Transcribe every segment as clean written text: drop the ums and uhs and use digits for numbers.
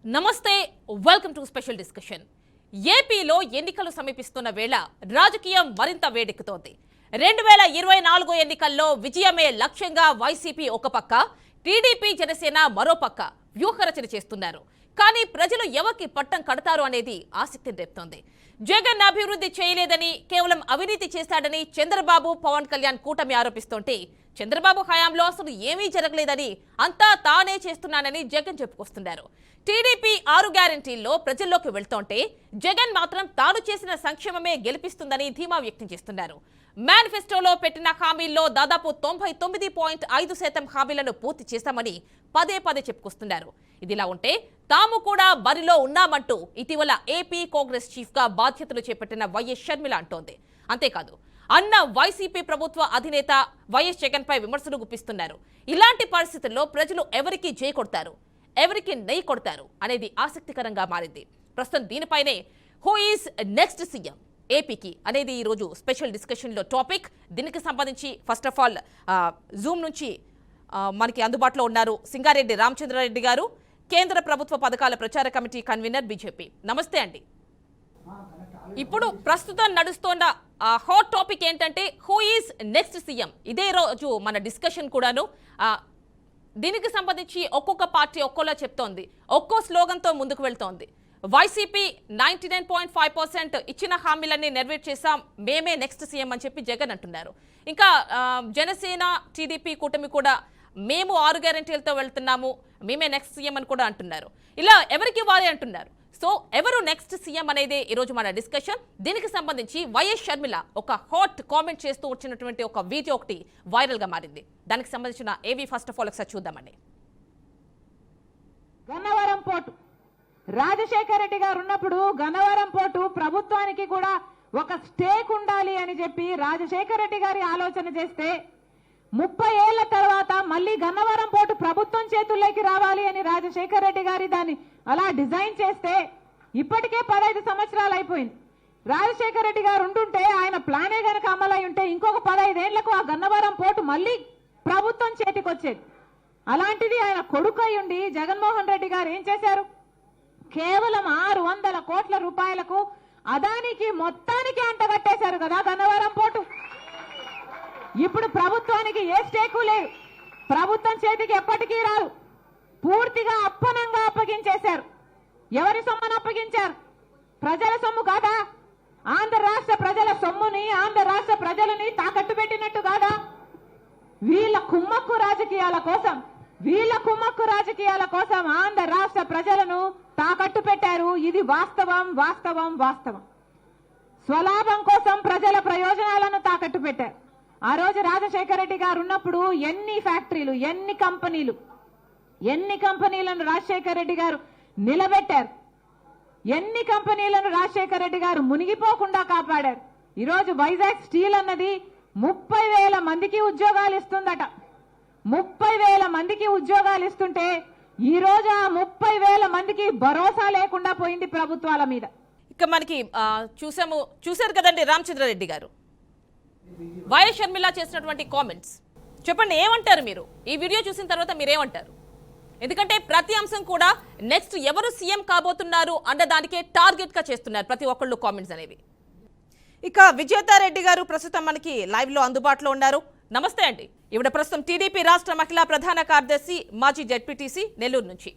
నమస్తే welcome to special discussion. ఏపీలో ఎన్నికలు సమీపిస్తున్న వేళ రాజకీయం మరింత వేడెక్కుతోంది. 2024 ఎన్నికల్లో విజయమే లక్ష్యంగా వైసీపీ ఒక పక్క, టీడీపీ జనసేన మరో పక్క వ్యూహరచన చేస్తున్నారు. కానీ ప్రజలు ఎవరికి పట్టం కడతారు అనేది ఆసక్తిని రేపుతోంది. జగన్ అభివృద్ధి చేయలేదని, కేవలం అవినీతి చేశాడని చంద్రబాబు పవన్ కళ్యాణ్ కూటమి ఆరోపిస్తుంటే, చంద్రబాబు హయాంలో అసలు ఏమీ జరగలేదని, అంతా తానే చేస్తున్నానని జగన్ చెప్పుకొస్తున్నారు. టీడీపీ 6 గ్యారెంటీల్లో ప్రజల్లోకి వెళ్తుంటే, జగన్ మాత్రం తాను చేసిన సంక్షేమమే గెలిపిస్తుందని ధీమా వ్యక్తం చేస్తున్నారు. మేనిఫెస్టోలో పెట్టిన హామీల్లో దాదాపు 99.5% హామీలను పూర్తి చేశామని పదే పదే చెప్పుకొస్తున్నారు. ఇదిలా ఉంటే తాము కూడా బరిలో ఉన్నామంటూ ఇటీవల ఏపీ కాంగ్రెస్ చీఫ్ గా బాధ్యతలు చేపట్టిన వైఎస్ షర్మిల అంటోంది. అంతేకాదు అన్న వైసీపీ ప్రభుత్వ అధినేత వైఎస్ జగన్ పై విమర్శలు గుప్పిస్తున్నారు. ఇలాంటి పరిస్థితుల్లో ప్రజలు ఎవరికి జై కొడతారు, ఎవరికి నెయ్యి కొడతారు అనేది ఆసక్తికరంగా మారింది. ప్రస్తుతం దీనిపైనే హూ ఈజ్ నెక్స్ట్ సీఎం ఏపీకి అనేది ఈ రోజు స్పెషల్ డిస్కషన్ లో టాపిక్. దీనికి సంబంధించి ఫస్ట్ ఆఫ్ ఆల్ జూమ్ నుంచి మనకి అందుబాటులో ఉన్నారు సింగారెడ్డి రామచంద్రారెడ్డి గారు, కేంద్ర ప్రభుత్వ పథకాల ప్రచార కమిటీ కన్వీనర్ బీజేపీ. నమస్తే అండి. ఇప్పుడు ప్రస్తుతం నడుస్తున్న హాట్ టాపిక్ ఏంటంటే హూ ఈజ్ నెక్స్ట్ సీఎం. ఇదే రోజు మన డిస్కషన్ కూడాను. దీనికి సంబంధించి ఒక్కొక్క పార్టీ ఒక్కోలా చెప్తోంది, ఒక్కో స్లోగన్తో ముందుకు వెళ్తోంది. వైసీపీ 99.5% ఇచ్చిన హామీలన్నీ నెరవేర్చేసాం, మేమే నెక్స్ట్ సీఎం అని చెప్పి జగన్ అంటున్నారు. ఇంకా జనసేన టీడీపీ కూటమి కూడా మేము 6 గ్యారెంటీలతో వెళ్తున్నాము, మేమే నెక్స్ట్ సీఎం అని కూడా అంటున్నారు. ఇలా ఎవరికి వారే అంటున్నారు. సో ఎవరు నెక్స్ట్ సీఎం అనేది ఈరోజు మన డిస్కషన్. దీనికి సంబంధించి వైఎస్ షర్మిల ఒక హాట్ కామెంట్ చేస్తూ వచ్చినటువంటి ఒక వీడియో ఒకటి వైరల్ గా మారింది. దానికి సంబంధించిన ఏవి ఫస్ట్ ఆఫ్ ఆల్ ఒకసారి చూద్దామండి. గన్నవరం పోర్టు రాజశేఖర రెడ్డి గారు ఉన్నప్పుడు గన్నవరం పోర్టు ప్రభుత్వానికి కూడా ఒక స్టేక్ ఉండాలి అని చెప్పి రాజశేఖర రెడ్డి గారి ఆలోచన చేస్తే 30 ఏళ్ల తర్వాత మళ్ళీ గన్నవరం పోర్టు ప్రభుత్వం చేతుల్లోకి రావాలి అని రాజశేఖర రెడ్డి గారి దాన్ని అలా డిజైన్ చేస్తే ఇప్పటికే 15 సంవత్సరాలు అయిపోయింది. రాజశేఖర రెడ్డి గారు ఉంటుంటే ఆయన ప్లానే గనక అమలై ఉంటే ఇంకొక 15 ఏళ్లకు ఆ గన్నవరం పోర్టు మళ్ళీ ప్రభుత్వం చేతికి వచ్చేది. అలాంటిది ఆయన కొడుకు అయ్యుండి జగన్మోహన్ రెడ్డి గారు ఏం చేశారు? కేవలం 600 కోట్ల రూపాయలకు అదానికి మొత్తానికి అంటగట్టేశారు కదా గన్నవరం పోర్టు. ఇప్పుడు ప్రభుత్వానికి ఏ స్టేకు లేదు, ప్రభుత్వం చేతికి ఎప్పటికీ రాదు. పూర్తిగా అప్పనంగా అప్పగించేశారు. ఎవరి సొమ్మును అప్పగించారు? ప్రజల సొమ్ము కాదా? ఆంధ్ర రాష్ట్ర ప్రజల సొమ్ముని, ఆంధ్ర రాష్ట్ర ప్రజలని తాకట్టు పెట్టినట్టు కాదా? వీళ్ళ కుమ్మక్కు రాజకీయాల కోసం ఆంధ్ర రాష్ట్ర ప్రజలను తాకట్టు పెట్టారు. ఇది వాస్తవం. స్వలాభం కోసం ప్రజల ప్రయోజనాలను తాకట్టు పెట్టారు. ఆ రోజు రాజశేఖర రెడ్డి గారు ఉన్నప్పుడు ఎన్ని ఫ్యాక్టరీలు, ఎన్ని కంపెనీలను రాజశేఖర రెడ్డి గారు నిలబెట్టారు. ఎన్ని కంపెనీలను రాజశేఖర రెడ్డి గారు మునిగిపోకుండా కాపాడారు. ఈరోజు వైజాగ్ స్టీల్ అన్నది 30,000 మందికి ఉద్యోగాలు ఇస్తుందట. 30,000 మందికి ఉద్యోగాలు ఇస్తుంటే ఈ రోజు ఆ 30,000 మందికి భరోసా లేకుండా పోయింది ప్రభుత్వాల మీద. ఇక మనకి చూశారు కదండి రామచంద్రారెడ్డి గారు వైఎస్ షర్మిల చేసినటువంటి కామెంట్స్. చెప్పండి, ఏమంటారు మీరు? ఈ వీడియో చూసిన తర్వాత మీరేమంటారు? ఎందుకంటే ప్రతి అంశం కూడా నెక్స్ట్ ఎవరు సీఎం కాబోతున్నారు అన్న దానికే టార్గెట్ గా చేస్తున్నారు ప్రతి ఒక్కళ్ళు కామెంట్స్ అనేవి. ఇక విజేతారెడ్డి గారు ప్రస్తుతం మనకి లైవ్ లో అందుబాటులో ఉన్నారు. నమస్తే అండి. ఇవిడ ప్రస్తుతం టీడీపీ రాష్ట్ర మహిళా ప్రధాన కార్యదర్శి, మాజీ జెడ్పీటీసీ నెల్లూరు నుంచి.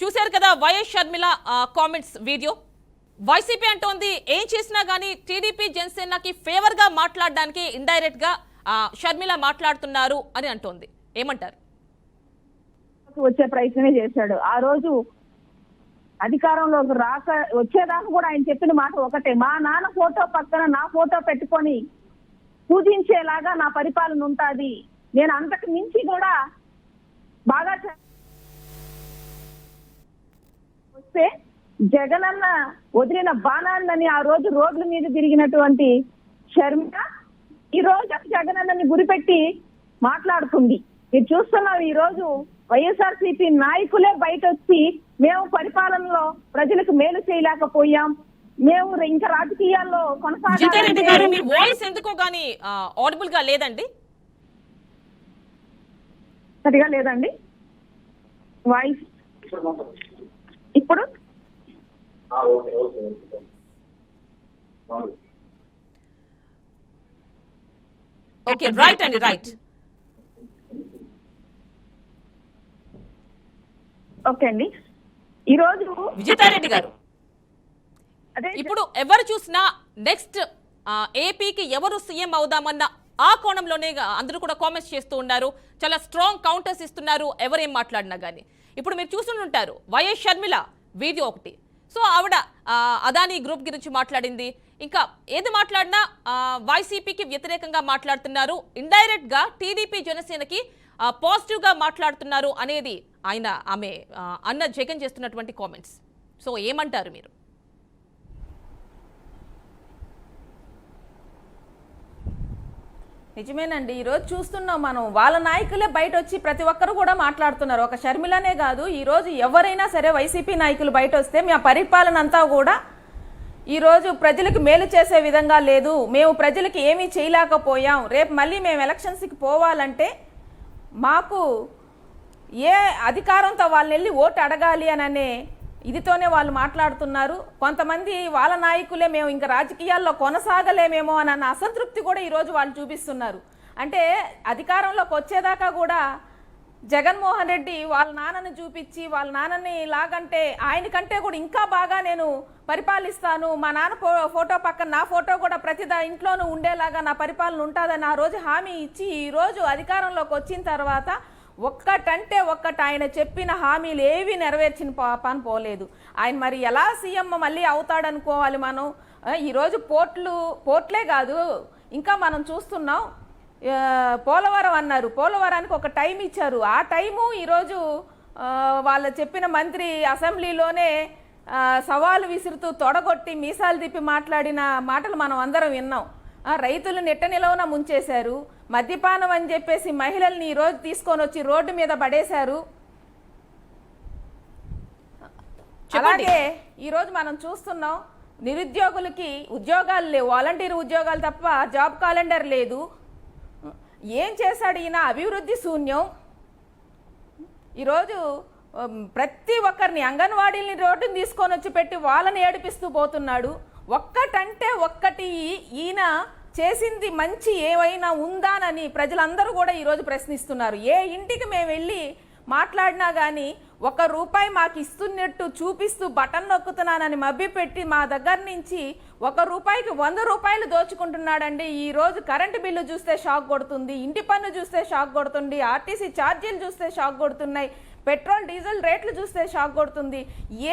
చూశారు కదా YS Sharmila comments video. YCP అంటోంది ఏం చేసినా గానీ టీడీపీ జనసేనకి ఫేవర్ గా మాట్లాడడానికి ఇండైరెక్ట్ గా షర్మిల మాట్లాడుతున్నారు అని అంటోంది. ఏమంటారు? వచ్చే ప్రయత్నమే చేశాడు. ఆ రోజు అధికారంలోకి వచ్చేదాకా కూడా ఆయన చెప్పిన మాట ఒకటే, మా నాన్న ఫోటో పక్కన నా ఫోటో పెట్టుకొని పూజించేలాగా నా పరిపాలన ఉంటుంది, నేను అంతకు మించి కూడా బాగా వస్తే జగనన్న వదిలిన బాణాలని ఆ రోజు రోడ్ల మీద తిరిగినటువంటి షర్మిల ఈ రోజు జగనన్నని గురిపెట్టి మాట్లాడుతుంది. మీరు చూస్తున్నారు, ఈ రోజు వైఎస్ఆర్సీపీ నాయకులే బయట వచ్చి మేము పరిపాలనలో ప్రజలకు మేలు చేయలేకపోయాం, మేము ఇంకా రాజకీయాల్లో కొనసాగాలి. వాయిస్ ఎందుకో గానీ ఆడిబుల్ గా లేదండి, సరిగా లేదండి వాయిస్. ఇప్పుడు ఓకే, రైట్ అండి, రైట్. ఓకే అండి. ఈరోజు విజయతారెడ్డి గారు, అదే ఇప్పుడు ఎవరు చూసినా నెక్స్ట్ ఏపీకి ఎవరు సీఎం అవుదామన్న ఆ కోణంలోనే అందరూ కూడా కామెంట్స్ చేస్తూ ఉన్నారు. చాలా స్ట్రాంగ్ కౌంటర్స్ ఇస్తున్నారు ఎవరేం మాట్లాడినా కానీ. ఇప్పుడు మీరు చూస్తుంటారు వైఎస్ షర్మిల వీడియో ఒకటి. సో ఆవిడ అదానీ గ్రూప్ గురించి మాట్లాడింది. ఇంకా ఏది మాట్లాడినా వైసీపీకి వ్యతిరేకంగా మాట్లాడుతున్నారు, ఇండైరెక్ట్ గా టీడీపీ జనసేనకి పాజిటివ్ గా మాట్లాడుతున్నారు అనేది ఆమె అన్న జగన్ చేస్తున్నటువంటి కామెంట్స్. సో ఏమంటారు మీరు? నిజమేనండి. ఈరోజు చూస్తున్నాం మనం, వాళ్ళ నాయకులే బయట వచ్చి ప్రతి ఒక్కరు కూడా మాట్లాడుతున్నారు. ఒక షర్మిలనే కాదు, ఈరోజు ఎవరైనా సరే వైసీపీ నాయకులు బయట వస్తే మా పరిపాలన అంతా కూడా ఈరోజు ప్రజలకు మేలు చేసే విధంగా లేదు, మేము ప్రజలకు ఏమీ చేయలేకపోయాం, రేపు మళ్ళీ మేము ఎలక్షన్స్కి పోవాలంటే మాకు ఏ అధికారంతో వాళ్ళని వెళ్ళి ఓటు అడగాలి అనే ఇదితోనే వాళ్ళు మాట్లాడుతున్నారు. కొంతమంది వాళ్ళ నాయకులే మేము ఇంకా రాజకీయాల్లో కొనసాగలేమేమో అన్న అసంతృప్తి కూడా ఈరోజు వాళ్ళు చూపిస్తున్నారు. అంటే అధికారంలోకి వచ్చేదాకా కూడా జగన్మోహన్ రెడ్డి వాళ్ళ నాన్నని చూపించి వాళ్ళ నాన్నని లాగంటే ఆయనకంటే కూడా ఇంకా బాగా నేను పరిపాలిస్తాను, మా నాన్న ఫోటో పక్కన నా ఫోటో కూడా ప్రతి ఇంట్లోనూ ఉండేలాగా నా పరిపాలన ఉంటుందని ఆ రోజు హామీ ఇచ్చి ఈరోజు అధికారంలోకి వచ్చిన తర్వాత ఒక్కటంటే ఒక్కటి ఆయన చెప్పిన హామీలు ఏవి నెరవేర్చిన పని పోలేదు. ఆయన మరి ఎలా సీఎం మళ్ళీ అవుతాడనుకోవాలి మనం. ఈరోజు పోర్ట్లే కాదు, ఇంకా మనం చూస్తున్నాం పోలవరం అన్నారు, పోలవరానికి ఒక టైం ఇచ్చారు, ఆ టైము ఈరోజు వాళ్ళు చెప్పిన మంత్రి అసెంబ్లీలోనే సవాలు విసురుతూ తొడగొట్టి మీసాలు తిప్పి మాట్లాడిన మాటలు మనం అందరం విన్నాం. రైతులు నెట్ట నిలవన ముంచేశారు, మద్యపానం అని చెప్పేసి మహిళల్ని ఈరోజు తీసుకొని వచ్చి రోడ్డు మీద పడేశారు. అలాగే ఈరోజు మనం చూస్తున్నాం నిరుద్యోగులకి ఉద్యోగాలు లేవు, వాలంటీర్ ఉద్యోగాలు తప్ప జాబ్ క్యాలెండర్ లేదు. ఏం చేశాడు ఈయన? అభివృద్ధి శూన్యం. ఈరోజు ప్రతి ఒక్కరిని అంగన్వాడీని రోడ్డుని తీసుకొని వచ్చి పెట్టి వాళ్ళని ఏడిపిస్తూ పోతున్నాడు. ఒక్కటంటే ఒక్కటి ఈయన చేసింది మంచి ఏవైనా ఉందానని ప్రజలందరూ కూడా ఈరోజు ప్రశ్నిస్తున్నారు. ఏ ఇంటికి మేము వెళ్ళి మాట్లాడినా కానీ ₹1 మాకు ఇస్తున్నట్టు చూపిస్తూ బటన్ నొక్కుతున్నానని మభ్యపెట్టి మా దగ్గర నుంచి ₹1కి ₹100 దోచుకుంటున్నాడండి. ఈరోజు కరెంటు బిల్లు చూస్తే షాక్ కొడుతుంది, ఇంటి పన్ను చూస్తే షాక్ కొడుతుంది, ఆర్టీసీ ఛార్జీలు చూస్తే షాక్ కొడుతున్నాయి, పెట్రోల్ డీజిల్ రేట్లు చూస్తే షాక్ కొడుతుంది.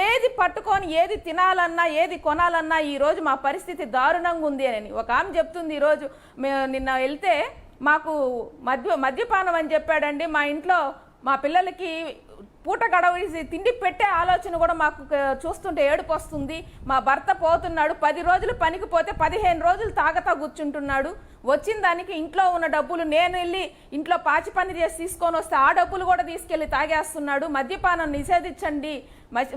ఏది పట్టుకొని ఏది తినాలన్నా ఏది కొనాలన్నా ఈరోజు మా పరిస్థితి దారుణంగా ఉంది అని ఒక ఆమె చెప్తుంది. ఈరోజు నిన్న వెళ్తే మాకు మద్యపానం అని చెప్పాడండి, మా ఇంట్లో మా పిల్లలకి పూట గడవసి తిండి పెట్టే ఆలోచన కూడా మాకు చూస్తుంటే ఏడుపు వస్తుంది. మా భర్త పోతున్నాడు, 10 రోజులు పనికి పోతే 15 రోజులు తాగతా కూర్చుంటున్నాడు, వచ్చిన దానికి ఇంట్లో ఉన్న డబ్బులు నేను వెళ్ళి ఇంట్లో పాచి పని చేసి తీసుకొని వస్తే ఆ డబ్బులు కూడా తీసుకెళ్ళి తాగేస్తున్నాడు. మద్యపానం నిషేధించండి,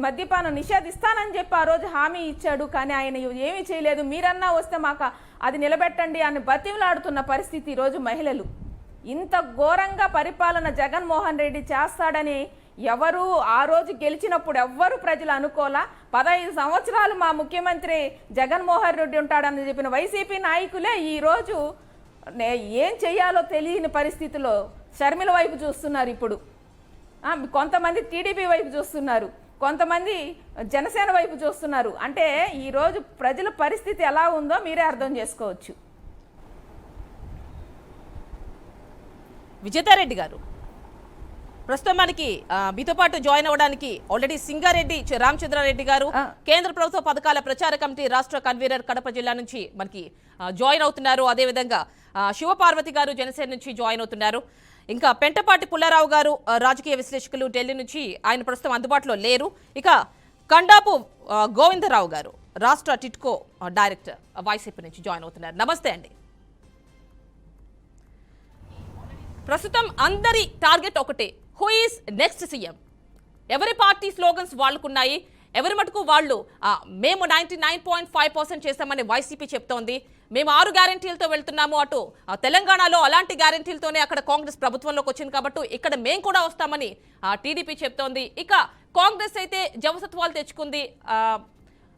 మద్యపానం నిషేధిస్తానని చెప్పి ఆ రోజు హామీ ఇచ్చాడు, కానీ ఆయన ఏమీ చేయలేదు. మీరన్నా వస్తే మాకు అది నిలబెట్టండి అని బతిమలాడుతున్న పరిస్థితి ఈరోజు మహిళలు. ఇంత ఘోరంగా పరిపాలన జగన్మోహన్ రెడ్డి చేస్తాడని ఎవరు ఆ రోజు గెలిచినప్పుడు ఎవ్వరు ప్రజలు అనుకోలా. 15 సంవత్సరాలు మా ముఖ్యమంత్రి జగన్మోహన్ రెడ్డి ఉంటాడని చెప్పిన వైసీపీ నాయకులే ఈరోజు ఏం చెయ్యాలో తెలియని పరిస్థితిలో షర్మిల వైపు చూస్తున్నారు. ఇప్పుడు కొంతమంది టీడీపీ వైపు చూస్తున్నారు, కొంతమంది జనసేన వైపు చూస్తున్నారు. అంటే ఈరోజు ప్రజల పరిస్థితి ఎలా ఉందో మీరే అర్థం చేసుకోవచ్చు. విజయతారెడ్డి గారు, ప్రస్తుతం మనకి మీతో పాటు జాయిన్ అవ్వడానికి ఆల్రెడీ సింగారెడ్డి రామచంద్రారెడ్డి గారు కేంద్ర ప్రభుత్వ పథకాల ప్రచార కమిటీ రాష్ట్ర కన్వీనర్ కడప జిల్లా నుంచి మనకి జాయిన్ అవుతున్నారు. అదేవిధంగా శివపార్వతి గారు జనసేన నుంచి జాయిన్ అవుతున్నారు. ఇంకా పెంటపాటి పుల్లారావు గారు రాజకీయ విశ్లేషకులు ఢిల్లీ నుంచి, ఆయన ప్రస్తుతం అందుబాటులో లేరు. ఇక కండాపు గోవిందరావు గారు రాష్ట్ర టిట్కో డైరెక్టర్ వైసీపీ నుంచి జాయిన్ అవుతున్నారు. నమస్తే అండి. ప్రస్తుతం అందరి టార్గెట్ ఒకటే, హూ ఈస్ నెక్స్ట్ సీఎం. ఎవరి పార్టీ స్లోగన్స్ వాళ్ళకున్నాయి, ఎవరి మటుకు వాళ్ళు మేము 99.5% చేస్తామని వైసీపీ చెప్తోంది. మేము 6 గ్యారెంటీలతో వెళ్తున్నాము, అటు తెలంగాణలో అలాంటి గ్యారెంటీలతోనే అక్కడ కాంగ్రెస్ ప్రభుత్వంలోకి వచ్చింది కాబట్టి ఇక్కడ మేము కూడా వస్తామని టీడీపీ చెప్తోంది. ఇక కాంగ్రెస్ అయితే జవసత్వాలు తెచ్చుకుంది.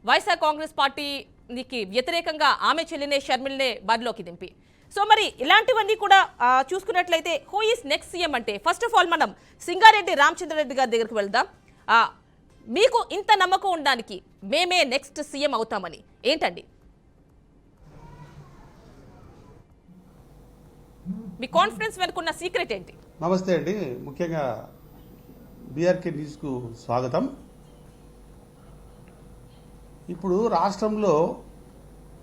వైఎస్ఆర్ కాంగ్రెస్ పార్టీకి వ్యతిరేకంగా ఆమె చెల్లినే షర్మిల్నే బరిలోకి దింపి. సో మరి ఇలాంటివన్నీ కూడా చూసుకున్నట్లయితే హూ ఈస్ నెక్స్ట్ సీఎం అంటే ఫస్ట్ ఆఫ్ ఆల్ మనం సింగారెడ్డి రామచంద్రారెడ్డి గారి దగ్గరికి వెళ్దాం. మీకు ఇంత నమ్మకం ఉండడానికి మేమే నెక్స్ట్ సీఎం అవుతామని ఏంటండి మీ కాన్ఫిడెన్స్ వెనుకున్న సీక్రెట్ ఏంటి? నమస్తే అండి. ముఖ్యంగా బీఆర్కే న్యూస్కు స్వాగతం. ఇప్పుడు రాష్ట్రంలో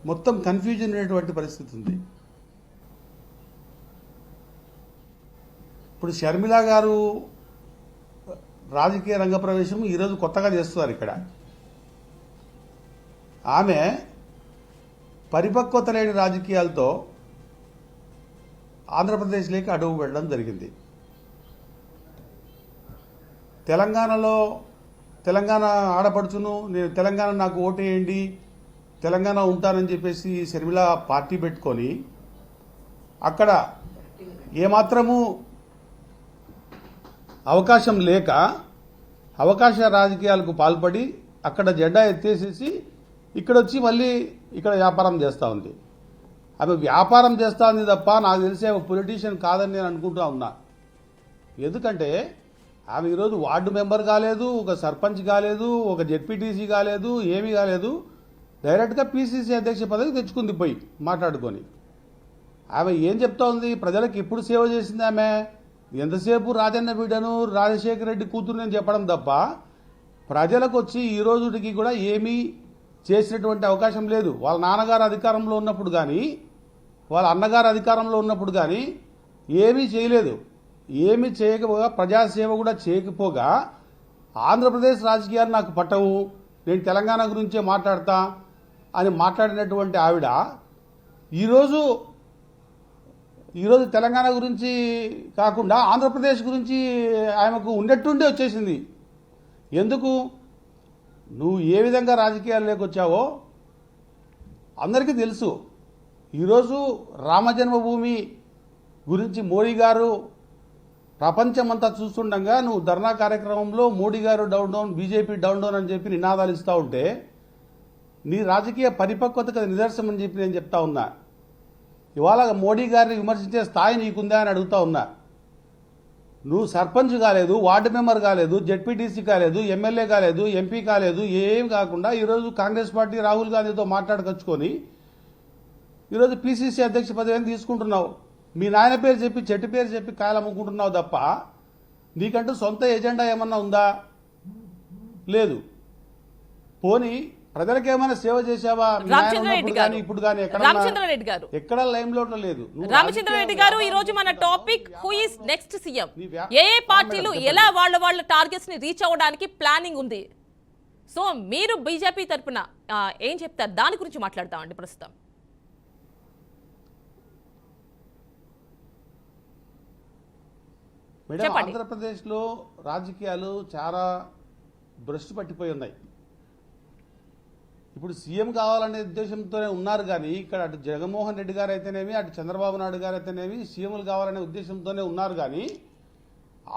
మొత్తం కన్ఫ్యూజన్ అనేటువంటి పరిస్థితి ఉంది. ఇప్పుడు షర్మిల గారు రాజకీయ రంగ ప్రవేశం ఈరోజు కొత్తగా చేస్తున్నారు. ఇక్కడ ఆమె పరిపక్వత లేని రాజకీయాలతో ఆంధ్రప్రదేశ్లోకి అడుగు పెట్టడం జరిగింది. తెలంగాణ ఆడపడుచును, నేను తెలంగాణ నాకు ఓటేయండి, తెలంగాణ ఉంటానని చెప్పేసి షర్మిల పార్టీ పెట్టుకొని అక్కడ ఏమాత్రము అవకాశం లేక అవకాశ రాజకీయాలకు పాల్పడి అక్కడ జెండా ఎత్తేసేసి ఇక్కడ వచ్చి మళ్ళీ ఇక్కడ వ్యాపారం చేస్తూ ఉంది. ఆమె వ్యాపారం చేస్తూ ఉంది తప్ప నాకు తెలిసే ఒక పొలిటీషియన్ కాదని నేను అనుకుంటా ఉన్నా. ఎందుకంటే ఆమె ఈరోజు వార్డు మెంబర్ కాలేదు, ఒక సర్పంచ్ కాలేదు, ఒక జెడ్పీటీసీ కాలేదు, ఏమీ కాలేదు. డైరెక్ట్గా పీసీసీ అధ్యక్ష పదవి తెచ్చుకుంది పోయి మాట్లాడుకొని. ఆమె ఏం చెప్తా ఉంది? ప్రజలకు ఎప్పుడు సేవ చేసింది ఆమె? ఎంతసేపు రాజన్న బిడ్డను, రాజశేఖర రెడ్డి కూతురు అని చెప్పడం తప్ప ప్రజలకు వచ్చి ఈ రోజుకి కూడా ఏమీ చేసినటువంటి అవకాశం లేదు. వాళ్ళ నాన్నగారు అధికారంలో ఉన్నప్పుడు కానీ, వాళ్ళ అన్నగారు అధికారంలో ఉన్నప్పుడు కానీ ఏమీ చేయలేదు. ఏమీ చేయకపోగా, ప్రజాసేవ కూడా చేయకపోగా ఆంధ్రప్రదేశ్ రాజకీయాలు నాకు పట్టవు, నేను తెలంగాణ గురించే మాట్లాడతా అని మాట్లాడినటువంటి ఆవిడ ఈరోజు తెలంగాణ గురించి కాకుండా ఆంధ్రప్రదేశ్ గురించి ఆమెకు ఉన్నట్టుండి వచ్చేసింది. ఎందుకు? నువ్వు ఏ విధంగా రాజకీయాల్లోకి వచ్చావో అందరికీ తెలుసు. ఈరోజు రామజన్మభూమి గురించి మోడీ గారు ప్రపంచమంతా చూస్తుండగా నువ్వు ధర్నా కార్యక్రమంలో మోడీ గారు down down, BJP down down అని చెప్పి నినాదాలు ఇస్తూ ఉంటే నీ రాజకీయ పరిపక్వతకు నిదర్శనం అని చెప్పి నేను చెప్తా ఉన్నా. ఇవాళ మోడీ గారిని విమర్శించే స్థాయి నీకుందా అని అడుగుతా ఉన్నా. నువ్వు సర్పంచ్ కాలేదు, వార్డు మెంబర్ కాలేదు, జెడ్పీటీసీ కాలేదు, ఎమ్మెల్యే కాలేదు, ఎంపీ కాలేదు, ఏం కాకుండా ఈరోజు కాంగ్రెస్ పార్టీ రాహుల్ గాంధీతో మాట్లాడకొచ్చుకొని ఈరోజు పీసీసీ అధ్యక్ష పదవిని తీసుకుంటున్నావు. మీ నాయన పేరు చెప్పి, చెట్టు పేరు చెప్పి కాయలు అమ్ముకుంటున్నావు తప్ప నీకంటూ సొంత ఎజెండా ఏమన్నా ఉందా? లేదు. పోనీ ప్రజలకేమైనా సేవ చేశావా? ఇప్పుడు కానీ రామచంద్రారెడ్డి గారు ఎక్కడ లైమ్ లోట్ లేదు. రామచంద్రారెడ్డి గారు ఈ రోజు మన topic who is next CM. ఏ పార్టీలు ఎలా వాళ్ళ టార్గెట్స్ ని రీచ్ అవ్వడానికి ప్లానింగ్ ఉంది. సో మీరు బీజేపీ తరఫున ఏం చెప్తారు? దాని గురించి మాట్లాడతామండి ప్రస్తుతం. మేడం, ఆంధ్రప్రదేశ్ లో రాజకీయాలు చాలా భ్రష్టు పట్టిపోయి ఉన్నాయి. ఇప్పుడు సీఎం కావాలనే ఉద్దేశంతోనే ఉన్నారు కానీ ఇక్కడ అటు జగన్మోహన్ రెడ్డి గారు అయితేనేమి, అటు చంద్రబాబు నాయుడు గారు అయితేనేమి సీఎంలు కావాలనే ఉద్దేశంతోనే ఉన్నారు. కానీ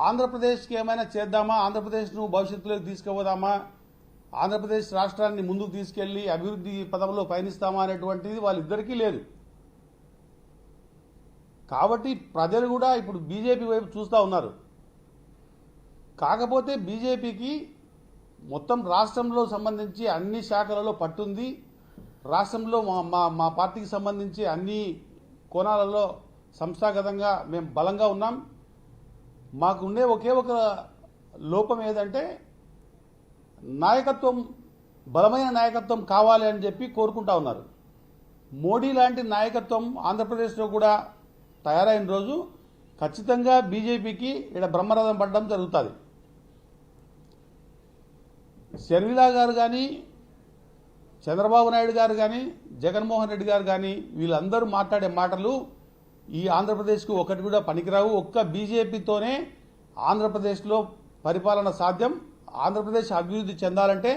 ఆంధ్రప్రదేశ్కి ఏమైనా చేద్దామా, ఆంధ్రప్రదేశ్ను భవిష్యత్తులోకి తీసుకుపోదామా, ఆంధ్రప్రదేశ్ రాష్ట్రాన్ని ముందుకు తీసుకెళ్లి అభివృద్ధి పదంలో పయనిస్తామా అనేటువంటిది వాళ్ళిద్దరికీ లేదు. కాబట్టి ప్రజలు కూడా ఇప్పుడు బీజేపీ వైపు చూస్తూ ఉన్నారు. కాకపోతే బీజేపీకి మొత్తం రాష్ట్రంలో సంబంధించి అన్ని శాఖలలో పట్టుంది. రాష్ట్రంలో మా పార్టీకి సంబంధించి అన్ని కోణాలలో సంస్థాగతంగా మేము బలంగా ఉన్నాం. మాకు ఉండే ఒకే ఒక లోపం ఏదంటే నాయకత్వం, బలమైన నాయకత్వం కావాలి అని చెప్పి కోరుకుంటా ఉన్నారు. మోడీ లాంటి నాయకత్వం ఆంధ్రప్రదేశ్లో కూడా తయారైన రోజు ఖచ్చితంగా బీజేపీకి ఇక్కడ బ్రహ్మరథం పడడం జరుగుతుంది. షర్మిల గారు కానీ, చంద్రబాబు నాయుడు గారు కానీ, జగన్మోహన్ రెడ్డి గారు కానీ వీళ్ళందరూ మాట్లాడే మాటలు ఈ ఆంధ్రప్రదేశ్కు ఒకటి కూడా పనికిరావు. ఒక్క బీజేపీతోనే ఆంధ్రప్రదేశ్లో పరిపాలన సాధ్యం. ఆంధ్రప్రదేశ్ అభివృద్ధి చెందాలంటే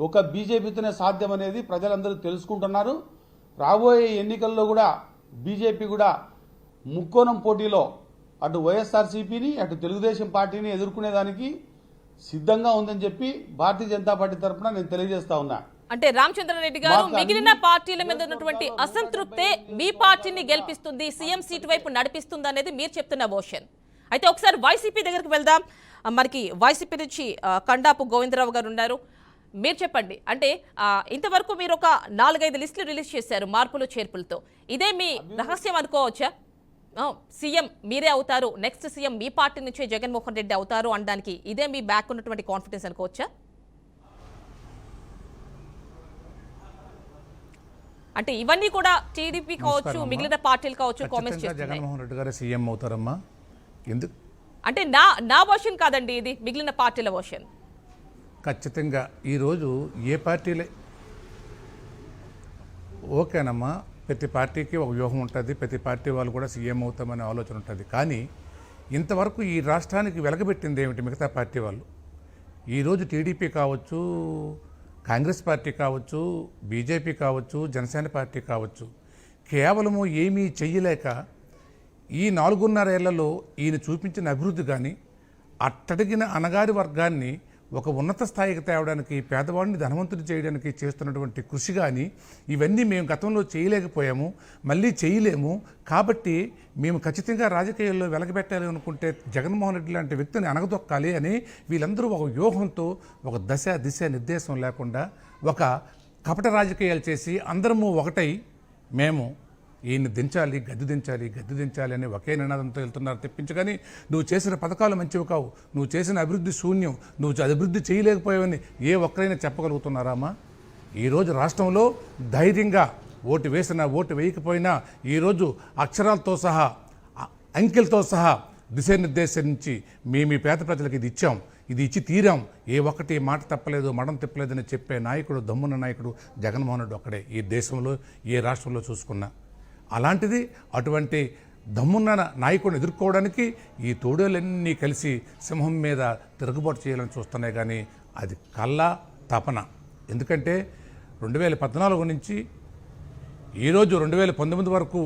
ఒక బీజేపీతోనే సాధ్యం అనేది ప్రజలందరూ తెలుసుకుంటున్నారు. రాబోయే ఎన్నికల్లో కూడా బీజేపీ కూడా ముక్కోణం పోటీలో అటు వైఎస్ఆర్సీపీని, అటు తెలుగుదేశం పార్టీని ఎదుర్కొనేదానికి సిద్ధంగా ఉందని చెప్పి భారతీయ జనతా పార్టీ తరఫున నేను తెలియజేస్తా ఉన్నా. అంటే రామచంద్రారెడ్డి గారు మాకు మిగిలిన అన్ని పార్టీల మీద ఉన్నటువంటి అసంతృప్తే మీ పార్టీని గెలిపిస్తుంది, సీఎం సీటు వైపు నడిపిస్తుంది అనేది మీరు చెప్తున్న వర్షన్. అయితే ఒకసారి వైసీపీ దగ్గరికి వెళ్దాం. మనకి వైసీపీ నుంచి కండాపు గోవిందరావు గారు ఉన్నారు. మీరు చెప్పండి, అంటే ఇంతవరకు మీరు ఒక 4-5 లిస్టులు రిలీజ్ చేశారు మార్పులు చేర్పులతో. ఇదే మీ రహస్యం అనుకోవచ్చా? సీఎం మీరే అవుతారు, నెక్స్ట్ సీఎం మీ పార్టీ నుంచే జగన్మోహన్ రెడ్డి అవుతారు అనడానికి ఇదే మీ బ్యాక్ ఉన్నటువంటి కాన్ఫిడెన్స్ అనుకోవచ్చా? అంటే ఇవన్నీ కూడా టీడీపీ కావచ్చు, మిగిలిన పార్టీలు కావచ్చు కామెంట్స్ చేస్తున్నాయి. జగన్మోహన్ రెడ్డి గారు సీఎం అవుతారమ్మా. ఎందుకు అంటే నా వర్షన్ కాదండి, ఇది మిగిలిన పార్టీల వర్షన్. ఖచ్చితంగా ఈరోజు ఏ పార్టీలే ఓకేనమ్మా, ప్రతి పార్టీకి ఒక వ్యూహం ఉంటుంది, ప్రతి పార్టీ వాళ్ళు కూడా సీఎం అవుతామనే ఆలోచన ఉంటుంది. కానీ ఇంతవరకు ఈ రాష్ట్రానికి వెలగబెట్టింది ఏమిటి మిగతా పార్టీ వాళ్ళు? ఈరోజు టీడీపీ కావచ్చు, కాంగ్రెస్ పార్టీ కావచ్చు, బీజేపీ కావచ్చు, జనసేన పార్టీ కావచ్చు, కేవలము ఏమీ చెయ్యలేక ఈ 4.5 ఏళ్లలో ఈయన చూపించిన అభివృద్ధి కానీ, అట్టడిగిన అణగారి వర్గాన్ని ఒక ఉన్నత స్థాయికి తేవడానికి, పేదవాడిని ధనవంతుడు చేయడానికి చేస్తున్నటువంటి కృషి కానీ, ఇవన్నీ మేము గతంలో చేయలేకపోయాము, మళ్ళీ చేయలేము. కాబట్టి మేము ఖచ్చితంగా రాజకీయాల్లో వెలగబెట్టాలి అనుకుంటే జగన్మోహన్ రెడ్డి లాంటి వ్యక్తిని అణగదొక్కాలి అని వీళ్ళందరూ ఒక వ్యూహంతో, ఒక దిశ నిర్దేశం లేకుండా ఒక కపట రాజకీయాలు చేసి అందరము ఒకటై మేము ఈయన్ని దించాలి, గద్దె దించాలి అని ఒకే నినాదంతో వెళ్తున్నారు తెప్పించగాని, నువ్వు చేసిన పథకాలు మంచివి కావు, నువ్వు చేసిన అభివృద్ధి శూన్యం, నువ్వు అభివృద్ధి చేయలేకపోయావని ఏ ఒక్కరైనా చెప్పగలుగుతున్నారామా? ఈరోజు రాష్ట్రంలో ధైర్యంగా ఓటు వేసినా, ఓటు వేయకపోయినా ఈరోజు అక్షరాలతో సహా, అంకెలతో సహా దిశానిర్దేశించి మీ పేద ప్రజలకు ఇది ఇచ్చాం, ఇది ఇచ్చి తీరాం, ఏ ఒక్కటి మాట తప్పలేదు, మడం తిప్పలేదని చెప్పే నాయకుడు, దమ్మున్న నాయకుడు జగన్మోహన్ రెడ్డి ఒక్కడే ఈ దేశంలో, ఏ రాష్ట్రంలో చూసుకున్నా. అలాంటిది అటువంటి దమ్మున్న నాయకుడిని ఎదుర్కోవడానికి ఈ తోడేలన్నీ కలిసి సింహం మీద తిరుగుబాటు చేయాలని చూస్తున్నాయి. కానీ అది కల్లా తపన. ఎందుకంటే 2014 నుంచి ఈరోజు 2019 వరకు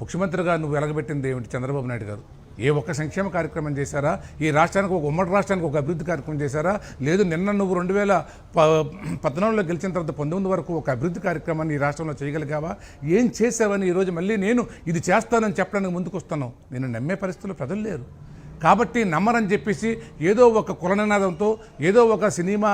ముఖ్యమంత్రిగా నువ్వు వెలగబెట్టింది ఏమిటి? చంద్రబాబు నాయుడు గారు ఏ ఒక్క సంక్షేమ కార్యక్రమం చేశారా? ఈ రాష్ట్రానికి, ఒక ఉమ్మడి రాష్ట్రానికి ఒక అభివృద్ధి కార్యక్రమం చేశారా? లేదు, నిన్న నువ్వు 2014లో గెలిచిన తర్వాత 19 వరకు ఒక అభివృద్ధి కార్యక్రమాన్ని ఈ రాష్ట్రంలో చేయగలిగావా? ఏం చేసావని ఈరోజు మళ్ళీ నేను ఇది చేస్తానని చెప్పడానికి ముందుకు వస్తున్నావు. నేను నమ్మే పరిస్థితుల్లో ప్రజలు లేరు. కాబట్టి నమ్మరని చెప్పేసి ఏదో ఒక కులనినాదంతో, ఏదో ఒక సినిమా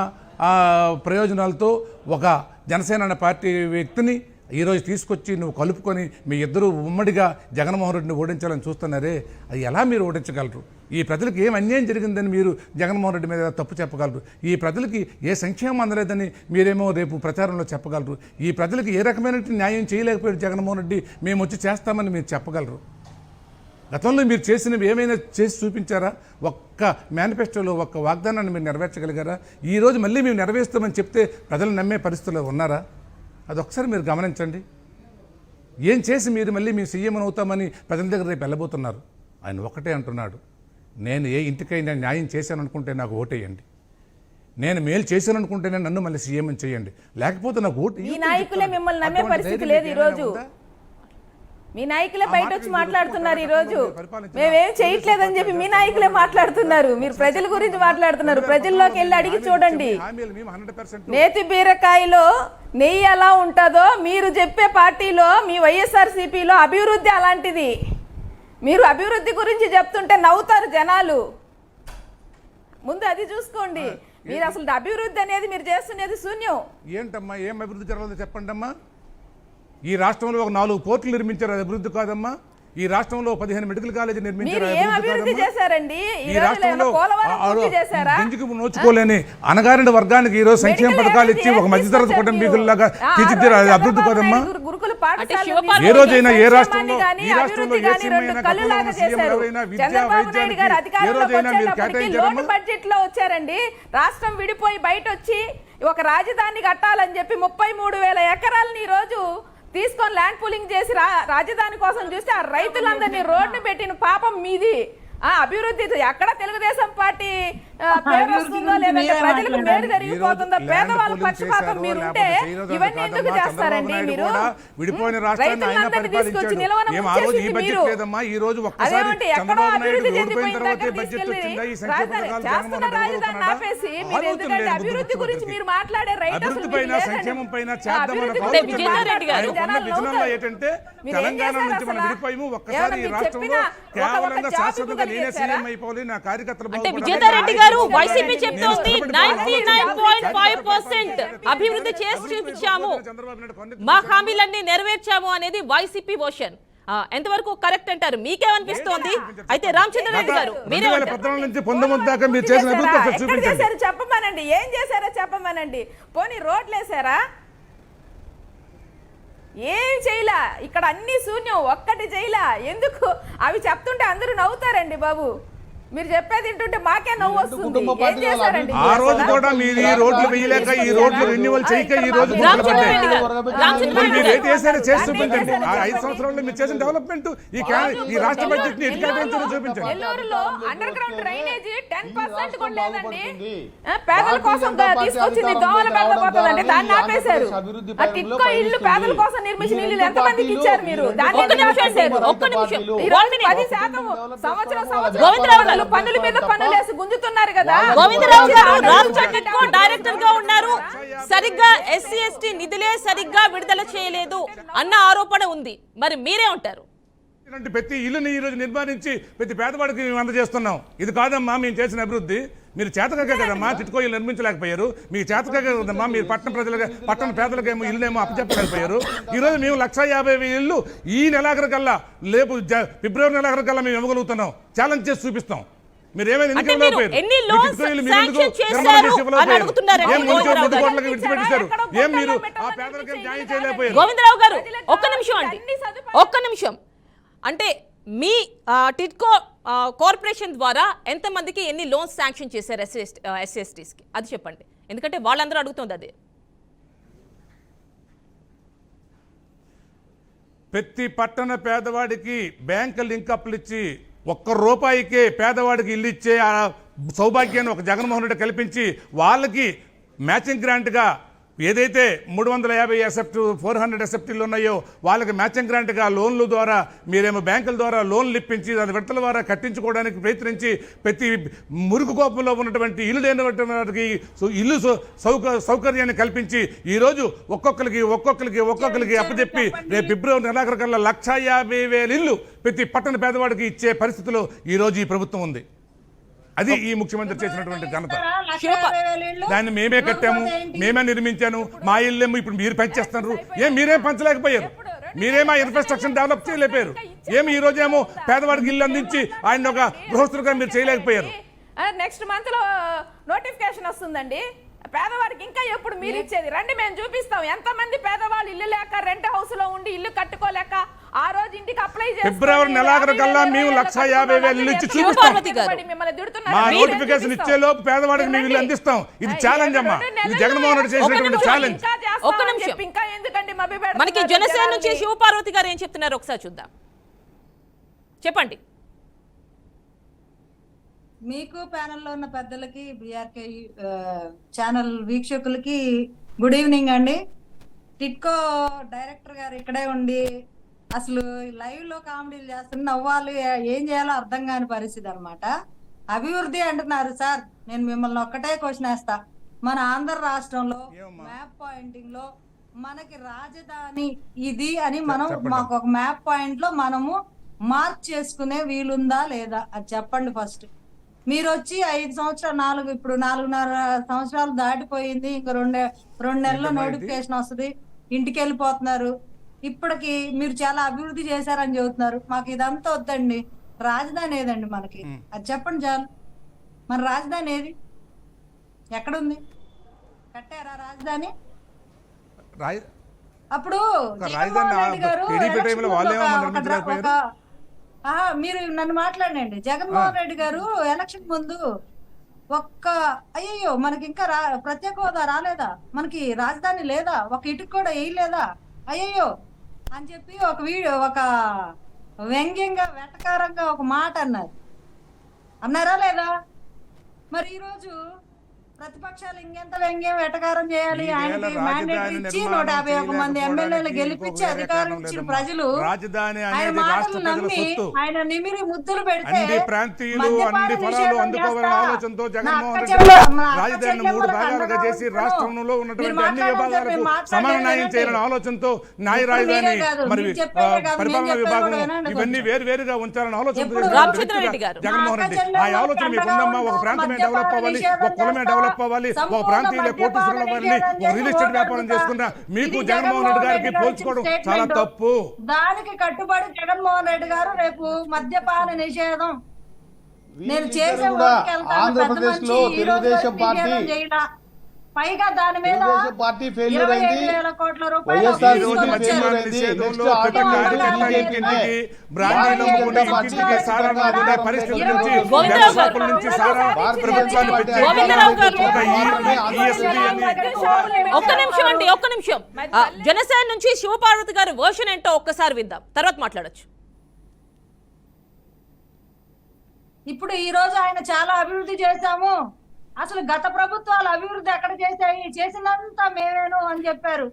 ప్రయోజనాలతో ఒక జనసేన అనే పార్టీ వ్యక్తిని ఈరోజు తీసుకొచ్చి నువ్వు కలుపుకొని మీ ఇద్దరు ఉమ్మడిగా జగన్మోహన్ రెడ్డిని ఓడించాలని చూస్తున్నారే, అది ఎలా మీరు ఓడించగలరు? ఈ ప్రజలకు ఏం అన్యాయం జరిగిందని మీరు జగన్మోహన్ రెడ్డి మీద తప్పు చెప్పగలరు? ఈ ప్రజలకి ఏ సంక్షేమం అందలేదని మీరేమో రేపు ప్రచారంలో చెప్పగలరు? ఈ ప్రజలకు ఏ రకమైన న్యాయం చేయలేకపోయాడు జగన్మోహన్ రెడ్డి, మేము వచ్చి చేస్తామని మీరు చెప్పగలరు? గతంలో మీరు చేసినవి ఏమైనా చేసి చూపించారా? ఒక్క మేనిఫెస్టోలో ఒక్క వాగ్దానాన్ని మీరు నెరవేర్చగలిగారా? ఈరోజు మళ్ళీ మేము నెరవేరుస్తామని చెప్తే ప్రజలు నమ్మే పరిస్థితుల్లో ఉన్నారా? అదొకసారి మీరు గమనించండి. ఏం చేసి మీరు మళ్ళీ మేము సీఎం అవుతామని ప్రజల దగ్గర రేపు వెళ్ళబోతున్నారు? ఆయన ఒకటే అంటున్నాడు, నేను ఏ ఇంటికైనా న్యాయం చేశాను అనుకుంటే నాకు ఓటేయండి, నేను మేలు చేశాను అనుకుంటేనే నన్ను మళ్ళీ సీఎం అని చేయండి, లేకపోతే నాకు ఓటు. ఈ నాయకులే మిమ్మల్ని నమ్మే పరిస్థితి లేదు ఈరోజు. మీ నాయకులే బయట వచ్చి మాట్లాడుతున్నారు ఈరోజు. మేమేం చేయట్లేదని చెప్పి మీ నాయకులే మాట్లాడుతున్నారు. మీరు ప్రజల గురించి మాట్లాడుతున్నారు. ప్రజల్లోకి వెళ్ళి అడిగి చూడండి. నేతి బీరకాయలో నెయ్యి ఎలా ఉంటుందో మీరు చెప్పే పార్టీలో, మీ వైఎస్ఆర్సీపీలో అభివృద్ధి అలాంటిది. మీరు అభివృద్ధి గురించి చెప్తుంటే నవ్వుతారు జనాలు. ముందు అది చూసుకోండి. మీరు అసలు అభివృద్ధి అనేది మీరు చేస్తున్నది శూన్యం. ఏంటమ్మా, ఏం అభివృద్ధి జరగలేదో చెప్పండి అమ్మా. ఈ రాష్ట్రంలో ఒక 4 పోర్టులు నిర్మించారు, అది అభివృద్ధి కాదమ్మా. ఈ రాష్ట్రంలో 15 మెడికల్ కాలేజీ నిర్మించారు, నోచుకోలేని అనగారిన వర్గానికి ఈరోజు సంక్షేమ పథకాలు ఇచ్చి ఒక మధ్యతరగతి కుటుంబీకుల్లాగా తీర్చిదిద్దారు, అది అభివృద్ధి కాదమ్మా. ఏ రోజైనా ఏ రాష్ట్రంలో, ఈ రాష్ట్రంలో ఏ సీఎం ఎవరైనా విద్యా వైద్యానికి ఏ రోజైనా మీరు కేటాయించారమ్మా? బడ్జెట్ లో వచ్చారండి, రాష్ట్రం విడిపోయి బయట వచ్చి ఒక రాజధాని కట్టాలని చెప్పి 33,000 ఎకరాలని ఈ రోజు తీసుకొని ల్యాండ్ పూలింగ్ చేసి రాజధాని కోసం చూస్తే ఆ రైతులందరినీ రోడ్డు పెట్టిన పాపం మీది. అభివృద్ధి ఎక్కడ తెలుగుదేశం పార్టీ పేరు వస్తుందో లేదంటే ప్రజలకు మేలు జరిగిపోతుందో ఈ రోజు పేదవాళ్ళ ల్యాండ్ పక్షపాతం పూలింగ్ మీరుంటే చేశారో, లేకపోతే ఇవన్నీ ఎందుకు కాదమ్మా, చేస్తారండి చంద్రబాబు మీరు? నాయుడు కూడా విడిపోయిన రాష్ట్రాన్ని ఆయన రైతులందరినీ తీసుకొచ్చి పరిపాలించాడు. నిలవన ఏం ఆ రోజు ఈ ముంచేసింది బడ్జెట్ మీరు. లేదమ్మా, ఈ రోజు ఒక్కసారి అదేమంటే ఎక్కడో చంద్రబాబు నాయుడు అభివృద్ధి ఓడిపోయిన చెందిపోయిన తర్వాతే దగ్గర బడ్జెట్ తీసుకెళ్ళి వచ్చిందా? ఈ సంక్షేమ రాజధాని పథకాలు చేస్తున్న జగన్మోహన్ రెడ్డి రాజధాని ఆపేసి మీరు ఆలోచన ఎందుకంటే లేదు అభివృద్ధి గురించి మీరు మాట్లాడే రైట్ అసలు అభివృద్ధి మీకు పైన లేదండి. సంక్షేమం పైన ఆ చేద్దామన్న అభివృద్ధి ఆలోచన గురించి విజయసాయిరెడ్డి గారు. ఆయనకున్న జనాలు విజనంలో నవ్వుతారు. ఏంటంటే మీరు ఏం తెలంగాణ చేశారు నుంచి మనం అసలు? విడిపోయాము, ఒక్కసారి ఏమన్నా ఈ మీరు రాష్ట్రంలో చెప్పిన కేవలంగా ఒక శాశ్వతంగా జాబ్ నేనే చేశారా? సీఎం అయిపోవాలి, నా కార్యకర్తలు అంటే బాగుపడాలి. విజయసాయిరెడ్డి గారు నేను వైసీపీ చెప్తోంది ఇష్టపడి 99.5% అభివృద్ధి చేసి చూపించాము, చంద్రబాబు నాయుడు కొన్ని మా హామీలన్నీ నెరవేర్చాము అనేది వైసీపీ వర్షన్. ఎంతవరకు కరెక్ట్ అంటారు? మీకేమనిపిస్తోంది? అయితే రామచంద్రరెడ్డి గారు మీరే 2014 నుంచి 19 దాకా మీరు చేసిన అభివృద్ధి ఒకసారి ఎక్కడ చూపించండి. చేశారు చెప్పమనండి. ఏం చేశారో చెప్పమనండి. పోనీ రోడ్లు వేసారా? ఏం చేయలా. ఇక్కడ అన్ని శూన్యం, ఒక్కటి చేయలా. ఎందుకు? అవి చెప్తుంటే అందరూ నవ్వుతారండి బాబు. మీరు చెప్పేది వింటుంటే మాకే నవ్వు వస్తుంది. కుటుంబ ఏం పార్టీ చేశారండి? ఆ రోజు కూడా మీరు ఈ రోడ్లు వేయలేక, ఈ రోడ్లు రెన్యువల్ చేయక ఈ రోజు గుంతలు పడ్డాయి. రామచంద్రరెడ్డి గారు, మరి రామచంద్రరెడ్డి మీరు గారు ఏది చేశారో చేసి చూపించండి. ఆ 5 సంవత్సరాల్లో మీరు చేసిన డెవలప్మెంట్ ఈ రాష్ట్ర బడ్జెట్ ని ఎడ్యుకేషన్ చూపించండి. నెల్లూరులో అండర్ గ్రౌండ్ డ్రైనేజ్ 10% కూడా లేదండి. పేదల కోసం తీసుకొచ్చింది దోమల పెట్టబోతుందండి, దాన్ని ఆపేశారు. ఆ టిట్కో ఇల్లు పేదల కోసం నిర్మించిన ఇల్లు ఎంతమందికి ఇచ్చారు మీరు? దాన్ని ఒక్క నిమిషం ఆపేశారు. ఒక్క నిమిషం. ఈ రోజు 10% సంవత్సరం గోవిందరావు గారు. పన్నుల మీద పన్నులు వేసి గుంజుతున్నారు కదా. గోవిందరావు గారు రాష్ట్రానికి డైరెక్టర్ గా ఉన్నారు, సరిగ్గా ఎస్సీ ఎస్టీ నిధులే సరిగ్గా విడుదల చేయలేదు అన్న ఆరోపణ ఉంది. మరి మీరే ఉంటారు? ఇలాంటి ప్రతి ఇల్లుని ఈ రోజు నిర్మాణించి ప్రతి పేదవాడికి మేము అందజేస్తున్నాం. ఇది కాదమ్మా మేము చేసిన అభివృద్ధి. మీరు చేతకాకే కదమ్మా చిట్కో ఇల్లు నిర్మించలేకపోయారు. మీకు చేతకాకే కదమ్మా మీరు పట్టణ పేదలకేమో ఇల్లునేమో అప్పచెప్పలేకపోయారు. ఈరోజు మేము 150,000 ఇల్లు ఈ నెలాఖరికల్లా ఫిబ్రవరి నెలాఖరికల్లా మేము ఇవ్వగలుగుతున్నాం. ఛాలెంజ్ చేసి చూపిస్తాం. మీరు ఏమైనా అంటే మీరు ఎన్ని లోన్స్ శాంక్షన్ చేశారు అని అడుగుతున్నారండి గోవిందరావు గారు. విడిచిపెట్టేశారు. ఏం మీరు ఆ పేదలకి న్యాయం చేయలేకపోయారు. గోవిందరావు గారు ఒక్క నిమిషం అండి, ఒక్క నిమిషం. అంటే మీ టిట్కో కార్పొరేషన్ ద్వారా ఎంతమందికి ఎన్ని లోన్స్ శాంక్షన్ చేశారు ఎస్సీఎస్టీస్కి అది చెప్పండి, ఎందుకంటే వాళ్ళందరూ అడుగుతుంది అదే. ప్రతి పట్టణ పేదవాడికి బ్యాంకు లింకప్లు ఇచ్చి ₹1 పేదవాడికి ఇల్లు ఇచ్చే ఆ సౌభాగ్యాన్ని ఒక జగన్మోహన్ రెడ్డి కల్పించి వాళ్ళకి మ్యాచింగ్ గ్రాంట్గా ఏదైతే 350 ఎస్ఎఫ్టీ 400 ఎస్ఎఫ్టీలు ఉన్నాయో వాళ్ళకి మ్యాచింగ్ గ్రాంట్గా లోన్ల ద్వారా మీరేమో బ్యాంకుల ద్వారా లోన్లు ఇప్పించి దాని విడతల ద్వారా కట్టించుకోవడానికి ప్రయత్నించి ప్రతి మురుగు కోపంలో ఉన్నటువంటి ఇల్లు లేనటువంటి వారికి ఇల్లు సౌకర్యాన్ని కల్పించి ఈరోజు ఒక్కొక్కరికి అప్పచెప్పి రేపు ఫిబ్రవరి నెలాఖరికల్లా 150,000 ఇల్లు ప్రతి పట్టణ పేదవాడికి ఇచ్చే పరిస్థితిలో ఈరోజు ఈ ప్రభుత్వం ఉంది. అది ఈ ముఖ్యమంత్రి చేసినటువంటి ఘనత. దాన్ని మేమే కట్టాము, మేమే నిర్మించాను. మా ఇల్లేమో ఇప్పుడు మీరు పెంచేస్తున్నారు. మీరేం పంచలేకపోయారు. మీరేమో ఇన్ఫ్రాస్ట్రక్చర్ డెవలప్ చేయలేకపోయారు. ఈ రోజేమో పేదవాడికి ఇల్లు అందించి ఆయన ఒక గృహస్థులుగా మీరు చేయలేకపోయారు. నెక్స్ట్ మంత్ లో నోటిఫికేషన్ వస్తుందండి. పేదవాడికి ఇంకా ఎప్పుడు మీరు ఇచ్చేది రండి, మేము చూపిస్తాం. ఎంతమంది పేదవాళ్ళు ఇల్లు లేక రెంట్ హౌస్ లో ఉండి ఇల్లు కట్టుకోలేక ఆ రోజు ఇంటికి అప్లై చేసి ఫిబ్రవరి నెలాఖరుకల్లా మేము 150,000 ఇల్లు ఇచ్చి చూపిస్తాం. మా నోటిఫికేషన్ ఇచ్చే లోపు పేదవాడికి మేము ఇల్లు అందిస్తాం. ఇది ఛాలెంజ్ అమ్మా, ఇది జగన్మోహన్ రెడ్డి చేసినటువంటి ఛాలెంజ్. ఒక్క నిమిషం, మనకి జనసేన నుంచి శివపార్వతి గారు ఏం చెప్తున్నారు ఒకసారి చూద్దాం. చెప్పండి. మీకు ప్యానెల్లో ఉన్న పెద్దలకి, బీఆర్కే ఛానల్ వీక్షకులకి గుడ్ ఈవినింగ్ అండి. టిట్కో డైరెక్టర్ గారు ఇక్కడే ఉండి అసలు లైవ్ లో కామెడీలు చేస్తున్న నవ్వాలి, ఏం చేయాలో అర్థం కాని పరిస్థితి అనమాట. అభివృద్ధి అంటున్నారు సార్. నేను మిమ్మల్ని ఒక్కటే క్వశ్చన్ వేస్తా. మన ఆంధ్ర రాష్ట్రంలో మ్యాప్ పాయింటింగ్ లో మనకి రాజధాని ఇది అని మనం మాకు ఒక మ్యాప్ పాయింట్ లో మనము మార్క్ చేసుకునే వీలుందా లేదా అది చెప్పండి ఫస్ట్. మీరు వచ్చి 5 సంవత్సరాలు ఇప్పుడు 4.5 సంవత్సరాలు దాటిపోయింది. ఇంకా 2 నెలల్లో నోటిఫికేషన్ వస్తుంది, ఇంటికి వెళ్ళిపోతున్నారు. ఇప్పటికి మీరు చాలా అభివృద్ధి చేశారని చెబుతున్నారు. మాకు ఇదంతా వద్దండి. రాజధాని ఏదండి మనకి అది చెప్పండి చాలు. మన రాజధాని ఏది? ఎక్కడుంది? కట్టారా రాజధాని? అప్పుడు జగన్మోహన్ రెడ్డి గారు మీరు నన్ను మాట్లాడండి. జగన్మోహన్ రెడ్డి గారు ఎలక్షన్ ముందు అయ్యో మనకి ఇంకా ప్రత్యేక హోదా రాలేదా, మనకి రాజధాని లేదా, ఒక ఇటుకు కూడా వేయలేదా అయ్యో అని చెప్పి ఒక వ్యంగ్యంగా వెటకారంగా ఒక మాట అన్నారా లేదా? మరి ఈ రోజు ప్రతిపక్షాలు ఇంకెంత వ్యంగ్యం వెటకారం చేయాలి? ఆయనకి మ్యాండేట్ ఇచ్చి 151 మంది ఎమ్మెల్యేలు గెలిపించి అధికారం ఇచ్చిన ప్రజలు రాజధాని ఆయన అనేది మాటలు రాష్ట్ర ప్రజల నమ్మి సొత్తు. ఆయన నిమిరి ముద్దులు పెడితే అన్ని ప్రాంతీయులు మద్యపాన అన్ని ఫలాలు నిషేధం అందుకోవాలనే చేస్తా. ఆలోచనతో నా జగన్మోహన్ అక్క రెడ్డి చెల్లె- మా అక్క రాజధానిని 3 చెల్లెమ్మలకు భాగాలుగా అండగా చేసి ఉంటాను. రాష్ట్రంలో ఉన్నటువంటి మీరు అన్ని మాట్లాడండి, విభాగాలకు మీరు మాట్లాడండి, సమన్వయం వినండి. చేయాలనే ఆలోచనతో న్యాయ ఇప్పుడు రాజధాని మీరే కాదు, మరి మీరు చెప్పేదే కాదు, పరిపాలనా నేను విభాగం చెప్పేది కూడా ఇవన్నీ వినండి వేరు వేరుగా ఉంచాలని ఆలోచన ఎప్పుడు రామచంద్రారెడ్డి గారు. జగన్మోహన్ రెడ్డి ఆ ఆలోచన మీకుందమ్మా. ఒక ప్రాంతమే డెవలప్ అవ్వాలి, ఒక కులమే డెవలప్ అవ్వాలి, ఒక ప్రాంతీయులే కోటీశ్వరులు అవ్వాలి, ఒక రియల్ ఎస్టేట్ వ్యాపారం చేసుకున్నా మీకు జగన్మోహన్ రెడ్డి గారికి పోల్చుకోవడం చాలా తప్పు. దానికి కట్టుబడి జగన్మోహన్ రెడ్డి గారు రేపు మద్యపాన నిషేధం నేను చేసే వీళ్ళిద్దరూ కూడా ఓటుకి వెళ్తాను. ఆంధ్రప్రదేశ్ లో పెద్ద మనిషి ఈ రోజు తెలుగుదేశం వరకు పార్టీ నిషేధం చేయలా. పైగా దాని మీద తెలుగుదేశం పార్టీ ఫెయిల్యూర్ అయింది. 27,000 కోట్ల రూపాయలు వైఎస్ఆర్ ఈ రోజు తీసుకొని మద్యపాన మద్యపాన వచ్చారు. నిషేధంలో నెక్స్ట్ ప్రతి ఆల్టర్నేటివ్ కార్యకర్త బీజేపీనే. ఇంటింటికి బ్రాండీలు అమ్ముకుని ఇంటింటికి సారా అమ్ముకునే పరిస్థితి నుంచి గోవిందరావు బెల్ట్ గారు. షాపుల నుంచి సారా ప్రభుత్వాన్ని పెట్టి గోవిందరావు గారు. ఒక ESP అని ఒక్క నిమిషం అండి, ఒక్క నిమిషం. జనసేన నుంచి శివపార్వతి గారి వర్షన్ ఏంటో ఒక్కసారి విద్దాం, తర్వాత మాట్లాడొచ్చు. ఇప్పుడు ఈ రోజు ఆయన చాలా అభివృద్ధి చేశాము, అసలు గత ప్రభుత్వాలు అభివృద్ధి ఎక్కడ చేశాయి, చేసినంత మేమేను అని చెప్పారు.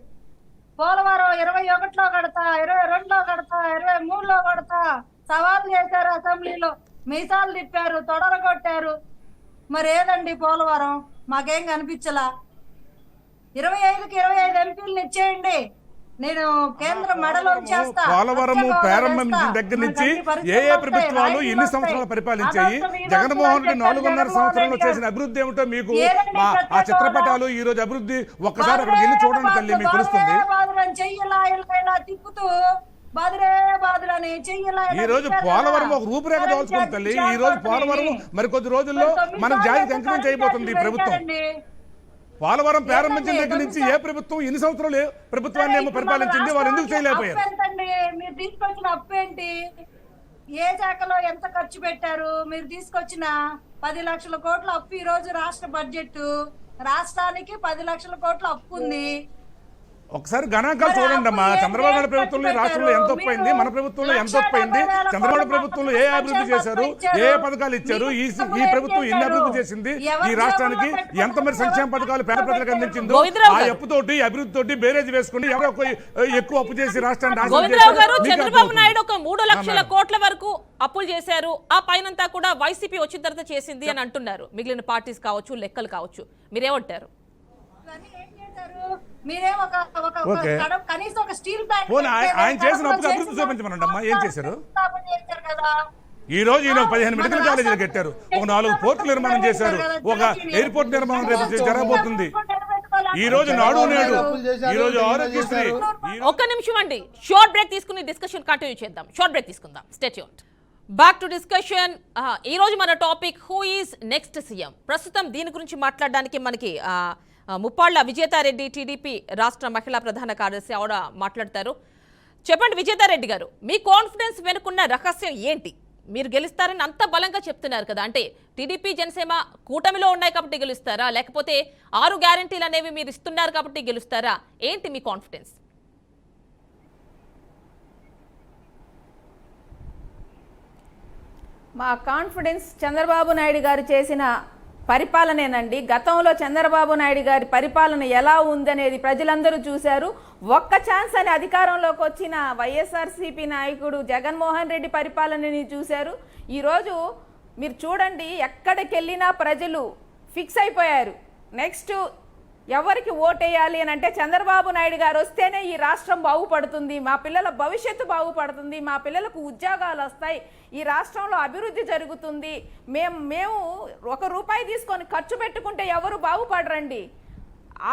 పోలవరం 21లో కడతా, 22లో కడతా, 23లో కడతా సవాల్ చేశారు, అసెంబ్లీలో మీసాలు తిప్పారు, తొడలు కొట్టారు. మరి ఏదండి పోలవరం? మాకేం కనిపించలా. 25కి 25 ఎంపీలను ఇచ్చేయండి, నేను కేంద్ర మెడలో చేస్తా. పోలవరము ప్రారంభించిన దగ్గర నుంచి ఏ ప్రభుత్వాలు ఎన్ని సంవత్సరాలు పరిపాలించాయి, జగన్మోహన్ రెడ్డి 4.5 సంవత్సరంలో చేసిన అభివృద్ధి ఏమిటో మీకు ఆ చిత్రపటాలు ఈ రోజు అభివృద్ధి ఒక్కసారి అక్కడికి వెళ్ళి చూడండి తల్లి, మీకు తెలుస్తుంది. తిప్పుతూ బాదురే బాదురని చెయ్యలా ఈ రోజు పోలవరం ఒక రూపురేఖ దోచుకుంది తల్లి. ఈ రోజు పోలవరం మరికొద్ది రోజుల్లో మనం జాతికి అంకితం చేయబోతుంది ఈ ప్రభుత్వం. పోలవరం ప్రారంభించిన దగ్గర నుంచి ఏ ప్రభుత్వం ఎన్ని సంవత్సరాలు ఏ ప్రభుత్వాన్ని ఏమో పరిపాలించింది, వాళ్ళు ఎందుకు చేయలేకపోయారు? మీరు తీసుకొచ్చిన అప్పు ఏంటి? ఏ శాఖలో ఎంత ఖర్చు పెట్టారు? మీరు తీసుకొచ్చిన 10 లక్షల కోట్ల అప్పు ఈ రోజు రాష్ట్ర బడ్జెట్, రాష్ట్రానికి 10 లక్షల కోట్ల అప్పు ఉంది. ఒకసారి గణాంకాలు చూడండి అమ్మా. చంద్రబాబు నాయుడు ప్రభుత్వంలో ఈ రాష్ట్రంలో ఎంత అప్పు అయింది, మన ప్రభుత్వంలో ఎంత అప్పు అయింది, చంద్రబాబు ప్రభుత్వంలో ఏ అభివృద్ధి చేశారు, ఏ పథకాలు ఇచ్చారు, ఈ ప్రభుత్వం ఎన్ని అభివృద్ధి చేసింది, ఈ రాష్ట్రానికి ఎంత మరి సంక్షేమ పథకాలు పేద ప్రజలకు అందించిందో, ఆ అప్పుతోటి అభివృద్ధి తోటి బేరేజ్ వేసుకుని ఎవరో ఎక్కువ అప్పు చేసి రాష్ట్రాన్ని గోవిందరావు గారు, చంద్రబాబు నాయుడు ఒక 3 లక్షల కోట్ల వరకు అప్పులు చేశారు, ఆ పైనంతా కూడా వైసీపీ వచ్చిన తర్వాత చేసింది అని అంటున్నారు. మిగిలిన పార్టీస్ కావచ్చు, లెక్కలు కావచ్చు, మీరేమంటారు? మీరేం కనీసం ఒక స్టీల్ ప్లాంట్ ఆయన చేసిన అప్పుకి అభివృద్ధి చూపించమనండి అమ్మా. ఏం చేశారు? కదా. ఈ రోజు ఈయన 15 మెడికల్ కాలేజీలు కట్టారు, ఒక 4 పోర్టులు నిర్మాణం చేశారు, ఒక ఎయిర్పోర్ట్ నిర్మాణం రేపు జరగబోతుంది. ఈ రోజు నాడు నేడు, ఈ రోజు ఆరోగ్యశ్రీ. ఒక్క నిమిషం అండి, షార్ట్ బ్రేక్ తీసుకుని డిస్కషన్ కంటిన్యూ చేద్దాం. షార్ట్ బ్రేక్ తీసుకుందాం. Stay tuned. Back to discussion. ఈ రోజు మన topic who is next CM. ప్రస్తుతం దీని గురించి మాట్లాడడానికి మనకి ముప్పాళ్ల విజేతారెడ్డి టీడీపీ రాష్ట్ర మహిళా ప్రధాన కార్యదర్శి ఆవిడ మాట్లాడతారు. చెప్పండి విజేతారెడ్డి గారు, మీ కాన్ఫిడెన్స్ వెనుకున్న రహస్యం ఏంటి? మీరు గెలుస్తారని అంత బలంగా చెప్తున్నారు కదా, అంటే టీడీపీ జనసేన కూటమిలో ఉన్నాయి కాబట్టి గెలుస్తారా, లేకపోతే 6 గ్యారెంటీలు అనేవి మీరు ఇస్తున్నారు కాబట్టి గెలుస్తారా? ఏంటి మీ కాన్ఫిడెన్స్? మా కాన్ఫిడెన్స్ చంద్రబాబు నాయుడు గారు చేసిన పరిపాలనేనండి. గతంలో చంద్రబాబు నాయుడు గారి పరిపాలన ఎలా ఉందనేది ప్రజలందరూ చూశారు. ఒక్క ఛాన్స్ అని అధికారంలోకి వచ్చిన వైఎస్ఆర్సీపీ నాయకుడు జగన్మోహన్ రెడ్డి పరిపాలనని చూశారు. ఈరోజు మీరు చూడండి, ఎక్కడికి వెళ్ళినా ప్రజలు ఫిక్స్ అయిపోయారు. నెక్స్ట్ ఎవరికి ఓటేయాలి అని అంటే చంద్రబాబు నాయుడు గారు వస్తేనే ఈ రాష్ట్రం బాగుపడుతుంది, మా పిల్లల భవిష్యత్తు బాగుపడుతుంది, మా పిల్లలకు ఉద్యోగాలు వస్తాయి, ఈ రాష్ట్రంలో అభివృద్ధి జరుగుతుంది, మేము 1 రూపాయి తీసుకొని ఖర్చు పెట్టుకుంటే ఎవరు బాగుపడరండి.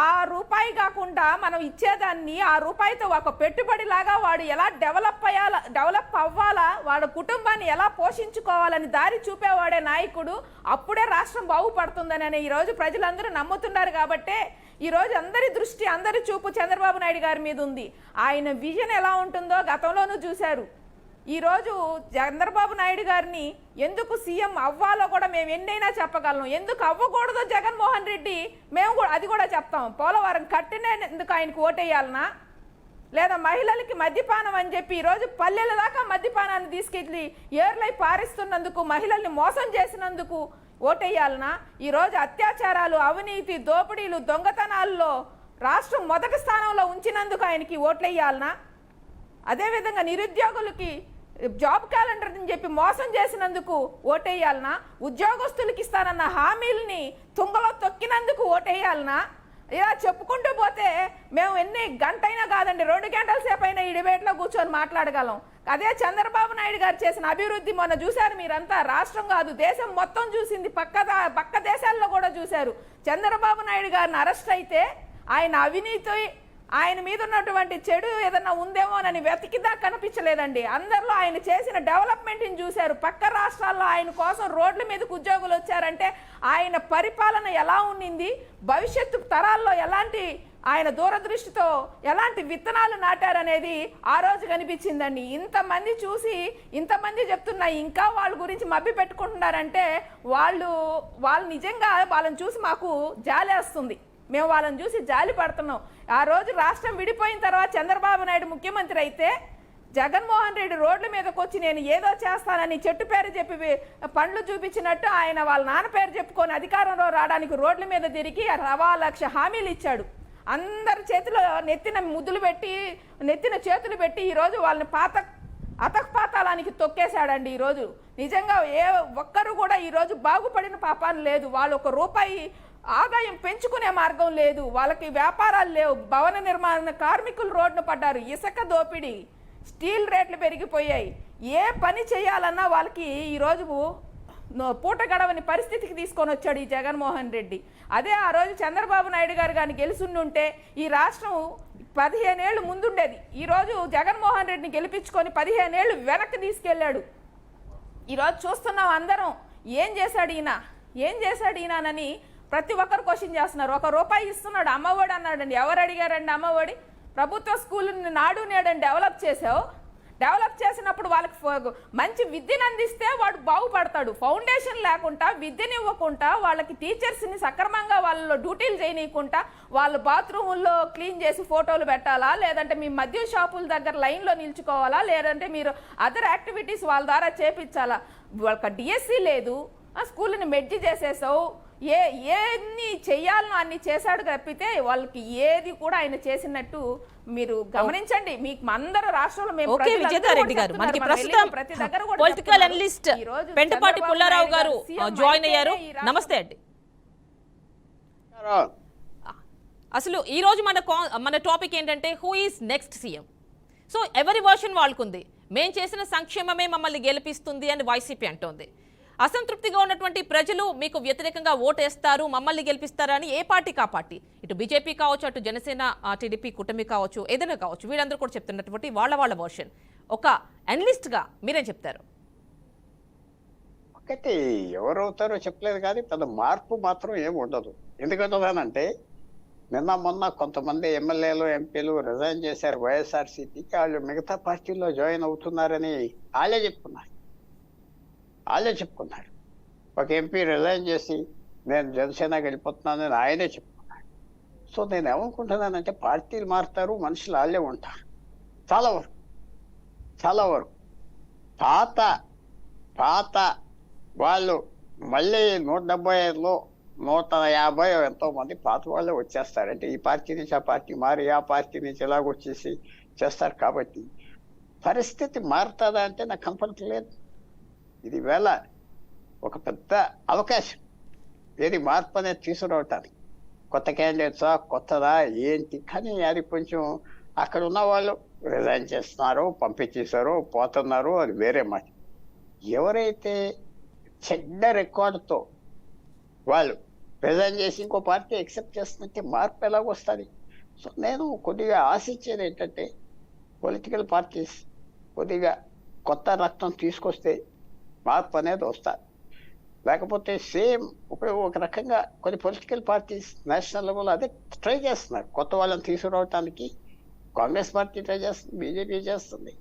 ఆ రూపాయి కాకుండా మనం ఇచ్చేదాన్ని ఆ రూపాయితో ఒక పెట్టుబడిలాగా వాడు ఎలా డెవలప్ అవ్వాలా, వాడు కుటుంబాన్ని ఎలా పోషించుకోవాలని దారి చూపేవాడే నాయకుడు. అప్పుడే రాష్ట్రం బాగుపడుతుందని ఈరోజు ప్రజలందరూ నమ్ముతున్నారు. కాబట్టే ఈరోజు అందరి దృష్టి, అందరి చూపు చంద్రబాబు నాయుడు గారి మీద ఉంది. ఆయన విజన్ ఎలా ఉంటుందో గతంలోనూ చూశారు. ఈరోజు చంద్రబాబు నాయుడు గారిని ఎందుకు సీఎం అవ్వాలో కూడా మేము ఎన్నైనా చెప్పగలం, ఎందుకు అవ్వకూడదో జగన్మోహన్ రెడ్డి మేము కూడా అది కూడా చెప్తాం. పోలవరం కట్టినందుకు ఆయనకు ఓటేయాలనా, లేదా మహిళలకి మద్యపానం అని చెప్పి ఈరోజు పల్లెల దాకా మద్యపానాన్ని తీసుకెళ్ళి ఏర్లై పారిస్తున్నందుకు, మహిళల్ని మోసం చేసినందుకు ఓటేయాలనా? ఈరోజు అత్యాచారాలు, అవినీతి, దోపిడీలు, దొంగతనాల్లో రాష్ట్రం మొదటి స్థానంలో ఉంచినందుకు ఆయనకి ఓట్లేయాలనా? అదేవిధంగా నిరుద్యోగులకి జాబ్ క్యాలెండర్ అని చెప్పి మోసం చేసినందుకు ఓటేయాలనా? ఉద్యోగస్తులకి ఇస్తానన్న హామీలని తుంగలో తొక్కినందుకు ఓటేయాలనా? ఇలా చెప్పుకుంటూ పోతే మేము ఎన్ని గంటైనా కాదండి, 2 గంటల సేపు అయినా ఈ డిబేట్లో కూర్చొని మాట్లాడగలం. అదే చంద్రబాబు నాయుడు గారు చేసిన అభివృద్ధి మొన్న చూశారు మీరంతా. రాష్ట్రం కాదు, దేశం మొత్తం చూసింది. పక్క దేశాల్లో కూడా చూశారు. చంద్రబాబు నాయుడు గారిని అరెస్ట్ అయితే ఆయన అవినీతి, ఆయన మీద ఉన్నటువంటి చెడు ఏదన్నా ఉందేమోనని వెతికిదా కనిపించలేదండి. అందరిలో ఆయన చేసిన డెవలప్మెంట్ని చూశారు. పక్క రాష్ట్రాల్లో ఆయన కోసం రోడ్ల మీదకి ఉద్యోగులు వచ్చారంటే ఆయన పరిపాలన ఎలా ఉండింది, భవిష్యత్తు తరాల్లో ఎలాంటి ఆయన దూరదృష్టితో ఎలాంటి విత్తనాలు నాటారనేది ఆ రోజు కనిపించిందండి. ఇంతమంది చూసి ఇంతమంది చెప్తున్నా ఇంకా వాళ్ళ గురించి మభ్య పెట్టుకుంటున్నారంటే వాళ్ళు నిజంగా వాళ్ళని చూసి మాకు జాలేస్తుంది. మేము వాళ్ళని చూసి జాలి పడుతున్నాం. ఆ రోజు రాష్ట్రం విడిపోయిన తర్వాత చంద్రబాబు నాయుడు ముఖ్యమంత్రి అయితే జగన్మోహన్ రెడ్డి రోడ్ల మీదకి వచ్చి నేను ఏదో చేస్తానని చెట్టు పేరు చెప్పి పండ్లు చూపించినట్టు ఆయన వాళ్ళ నాన్న పేరు చెప్పుకొని అధికారంలో రావడానికి రోడ్ల మీద తిరిగి 1,00,000 హామీలు ఇచ్చాడు. అందరి చేతిలో నెత్తిన ముద్దులు పెట్టి, నెత్తిన చేతులు పెట్టి ఈరోజు వాళ్ళని అతపాతాళానికి తొక్కేశాడండి. ఈరోజు నిజంగా ఏ ఒక్కరు కూడా ఈరోజు బాగుపడిన పాపాలు లేదు. వాళ్ళు 1 రూపాయి ఆదాయం పెంచుకునే మార్గం లేదు. వాళ్ళకి వ్యాపారాలు లేవు. భవన నిర్మాణ కార్మికులు రోడ్డున పడ్డారు. ఇసుక దోపిడీ, స్టీల్ రేట్లు పెరిగిపోయాయి. ఏ పని చేయాలన్నా వాళ్ళకి ఈరోజు పూట గడవని పరిస్థితికి తీసుకొని వచ్చాడు ఈ జగన్మోహన్ రెడ్డి. అదే ఆ రోజు చంద్రబాబు నాయుడు గారు కానీ గెలుచుండుంటే ఈ రాష్ట్రం 15 ఏళ్ళు ముందుండేది. ఈరోజు జగన్మోహన్ రెడ్డిని గెలిపించుకొని 15 ఏళ్ళు వెనక్కి తీసుకెళ్ళాడు. ఈరోజు చూస్తున్నాం అందరం ఏం చేశాడు ఈయనని ప్రతి ఒక్కరు క్వశ్చన్ చేస్తున్నారు. 1 రూపాయి ఇస్తున్నాడు, అమ్మఒడి అన్నాడండి. ఎవరు అడిగారండి అమ్మఒడి? ప్రభుత్వ స్కూల్ని నాడు నేడని డెవలప్ చేసావు. డెవలప్ చేసినప్పుడు వాళ్ళకి మంచి విద్యను అందిస్తే వాడు బాగుపడతాడు. ఫౌండేషన్ లేకుండా, విద్యను ఇవ్వకుండా, వాళ్ళకి టీచర్స్ని సక్రమంగా వాళ్ళలో డ్యూటీలు చేయనీయకుండా, వాళ్ళు బాత్రూముల్లో క్లీన్ చేసి ఫోటోలు పెట్టాలా, లేదంటే మీ మద్యం షాపుల దగ్గర లైన్లో నిల్చుకోవాలా, లేదంటే మీరు అదర్ యాక్టివిటీస్ వాళ్ళ ద్వారా చేపించాలా? వాళ్ళకి డిఎస్సి లేదు, ఆ స్కూల్ని మెడ్జి చేసేసావు. ఎన్ని చెయ్యాలనో అన్ని చేశాడు తప్పితే వాళ్ళకి ఏది కూడా ఆయన చేసినట్టు మీరు గమనించండి. మీకు అందరూ రాష్ట్రంలో విజయతారెడ్డి గారు మనకి ప్రస్తుతం పొలిటికల్ అనలిస్ట్ పెంటపాటి పుల్లారావు గారు జాయిన్ అయ్యారు. నమస్తే అండి. అసలు ఈ రోజు మన టాపిక్ ఏంటంటే who is next CM. So ఎవరి వర్షన్ వాళ్ళకుంది. మేం చేసిన సంక్షేమమే మమ్మల్ని గెలిపిస్తుంది అని వైసీపీ అంటోంది. అసంతృప్తిగా ఉన్నటువంటి ప్రజలు మీకు వ్యతిరేకంగా ఓటేస్తారు, మమ్మల్ని గెలిపిస్తారని ఏ పార్టీకి ఆ పార్టీ, ఇటు బీజేపీ కావచ్చు, అటు జనసేన, టీడీపీ కూటమి కావచ్చు, ఏదైనా కావచ్చు, వీళ్ళందరూ కూడా చెప్తున్నటువంటి వాళ్ళ వర్షన్. ఒక అనలిస్ట్గా మీరేం చెప్తారు? ఒకటి ఎవరవుతారో చెప్పలేదు కానీ పెద్ద మార్పు మాత్రం ఏమి ఉండదు. ఎందుకంటే నిన్న మొన్న కొంతమంది ఎమ్మెల్యేలు, ఎంపీలు రిజైన్ చేశారు వైఎస్ఆర్సీపీకి. వాళ్ళు మిగతా పార్టీల్లో జాయిన్ అవుతున్నారని వాళ్ళే చెప్పుకున్నారు. ఒక ఎంపీ రిజైన్ చేసి నేను జనసేనకి వెళ్ళిపోతున్నానని ఆయనే చెప్పుకున్నాడు. సో నేను ఏమనుకుంటున్నానంటే పార్టీలు మారుతారు, మనుషులు వాళ్ళే ఉంటారు. చాలా వరకు పాత వాళ్ళు మళ్ళీ 175లో 150 ఎంతో మంది పాత వాళ్ళే వచ్చేస్తారంటే ఈ పార్టీ నుంచి ఆ పార్టీ మారి ఆ పార్టీ నుంచి ఎలాగొచ్చేసి చేస్తారు. కాబట్టి పరిస్థితి మారుతుందా అంటే నాకు కనపడట్లేదు. ఇది వేళ ఒక పెద్ద అవకాశం ఏది మార్పు అనేది తీసుకురావటానికి. కొత్త క్యాండిడేట్సా, కొత్తదా ఏంటి, కానీ అది కొంచెం అక్కడ ఉన్న వాళ్ళు రిజైన్ చేస్తున్నారు, పంపించేశారు, పోతున్నారు, అది వేరే మాట. ఎవరైతే చెడ్డ రికార్డుతో వాళ్ళు రిజైన్ చేసి ఇంకో పార్టీ యాక్సెప్ట్ చేస్తుంటే మార్పు ఎలాగొస్తుంది? సో నేను కొద్దిగా ఆశించేది ఏంటంటే పొలిటికల్ పార్టీస్ కొద్దిగా కొత్త రక్తం తీసుకొస్తే మార్పు అనేది వస్తుంది. లేకపోతే సేమ్ ఇప్పుడు ఒక రకంగా కొన్ని పొలిటికల్ పార్టీస్ నేషనల్ లెవెల్ అదే ట్రై చేస్తున్నారు. కొత్త వాళ్ళని తీసుకురావటానికి కాంగ్రెస్ పార్టీ ట్రై చేస్తుంది, బీజేపీ చేస్తుంది.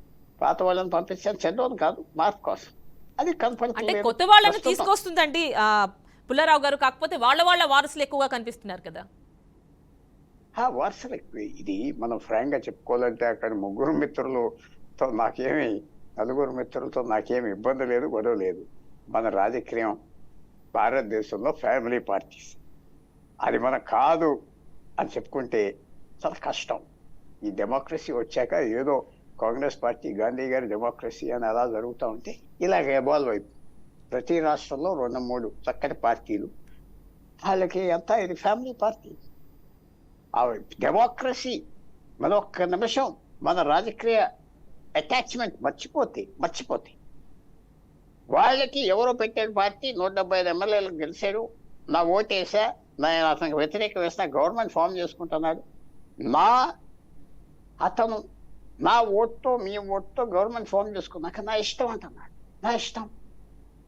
పాత వాళ్ళని పంపించాను చెడ్డోని కాదు, మార్పు కోసం. అది కనపడుతుంది. కొత్త వాళ్ళని తీసుకొస్తుందండి పుల్లారావు గారు. కాకపోతే వాళ్ళ వారసులు ఎక్కువగా కనిపిస్తున్నారు కదా. వారసులు ఎక్కువ. ఇది మనం ఫ్రాంక్ గా చెప్పుకోవాలంటే అక్కడ 3 మిత్రులతో నలుగురు మిత్రులతో నాకేమి ఇబ్బంది లేదు, గొడవ లేదు. మన రాజకీయం భారతదేశంలో ఫ్యామిలీ పార్టీస్. అది మన కాదు అని చెప్పుకుంటే చాలా కష్టం. ఈ డెమోక్రసీ వచ్చాక ఏదో కాంగ్రెస్ పార్టీ, గాంధీ గారి డెమోక్రసీ అని అలా జరుగుతూ ఉంటే ఇలాగ ఎవాల్వ్ అయిపోయింది. ప్రతి రాష్ట్రంలో 2-3 చక్కటి పార్టీలు, వాళ్ళకి అంతా ఇది ఫ్యామిలీ పార్టీ. ఆ డెమోక్రసీ మన ఒక్క నిమిషం మన రాజకీయ అటాచ్మెంట్ మర్చిపోతే వాళ్ళకి ఎవరో పెట్టిన పార్టీ 175 ఎమ్మెల్యేలకు గెలిచాడు, నా ఓటేసా, నేను అతనికి వ్యతిరేకం వేసిన గవర్నమెంట్ ఫామ్ చేసుకుంటున్నాడు, అతను నా ఓటుతో మీ ఓటుతో గవర్నమెంట్ ఫామ్ చేసుకున్నాక నా ఇష్టం అంటున్నాడు. నా ఇష్టం,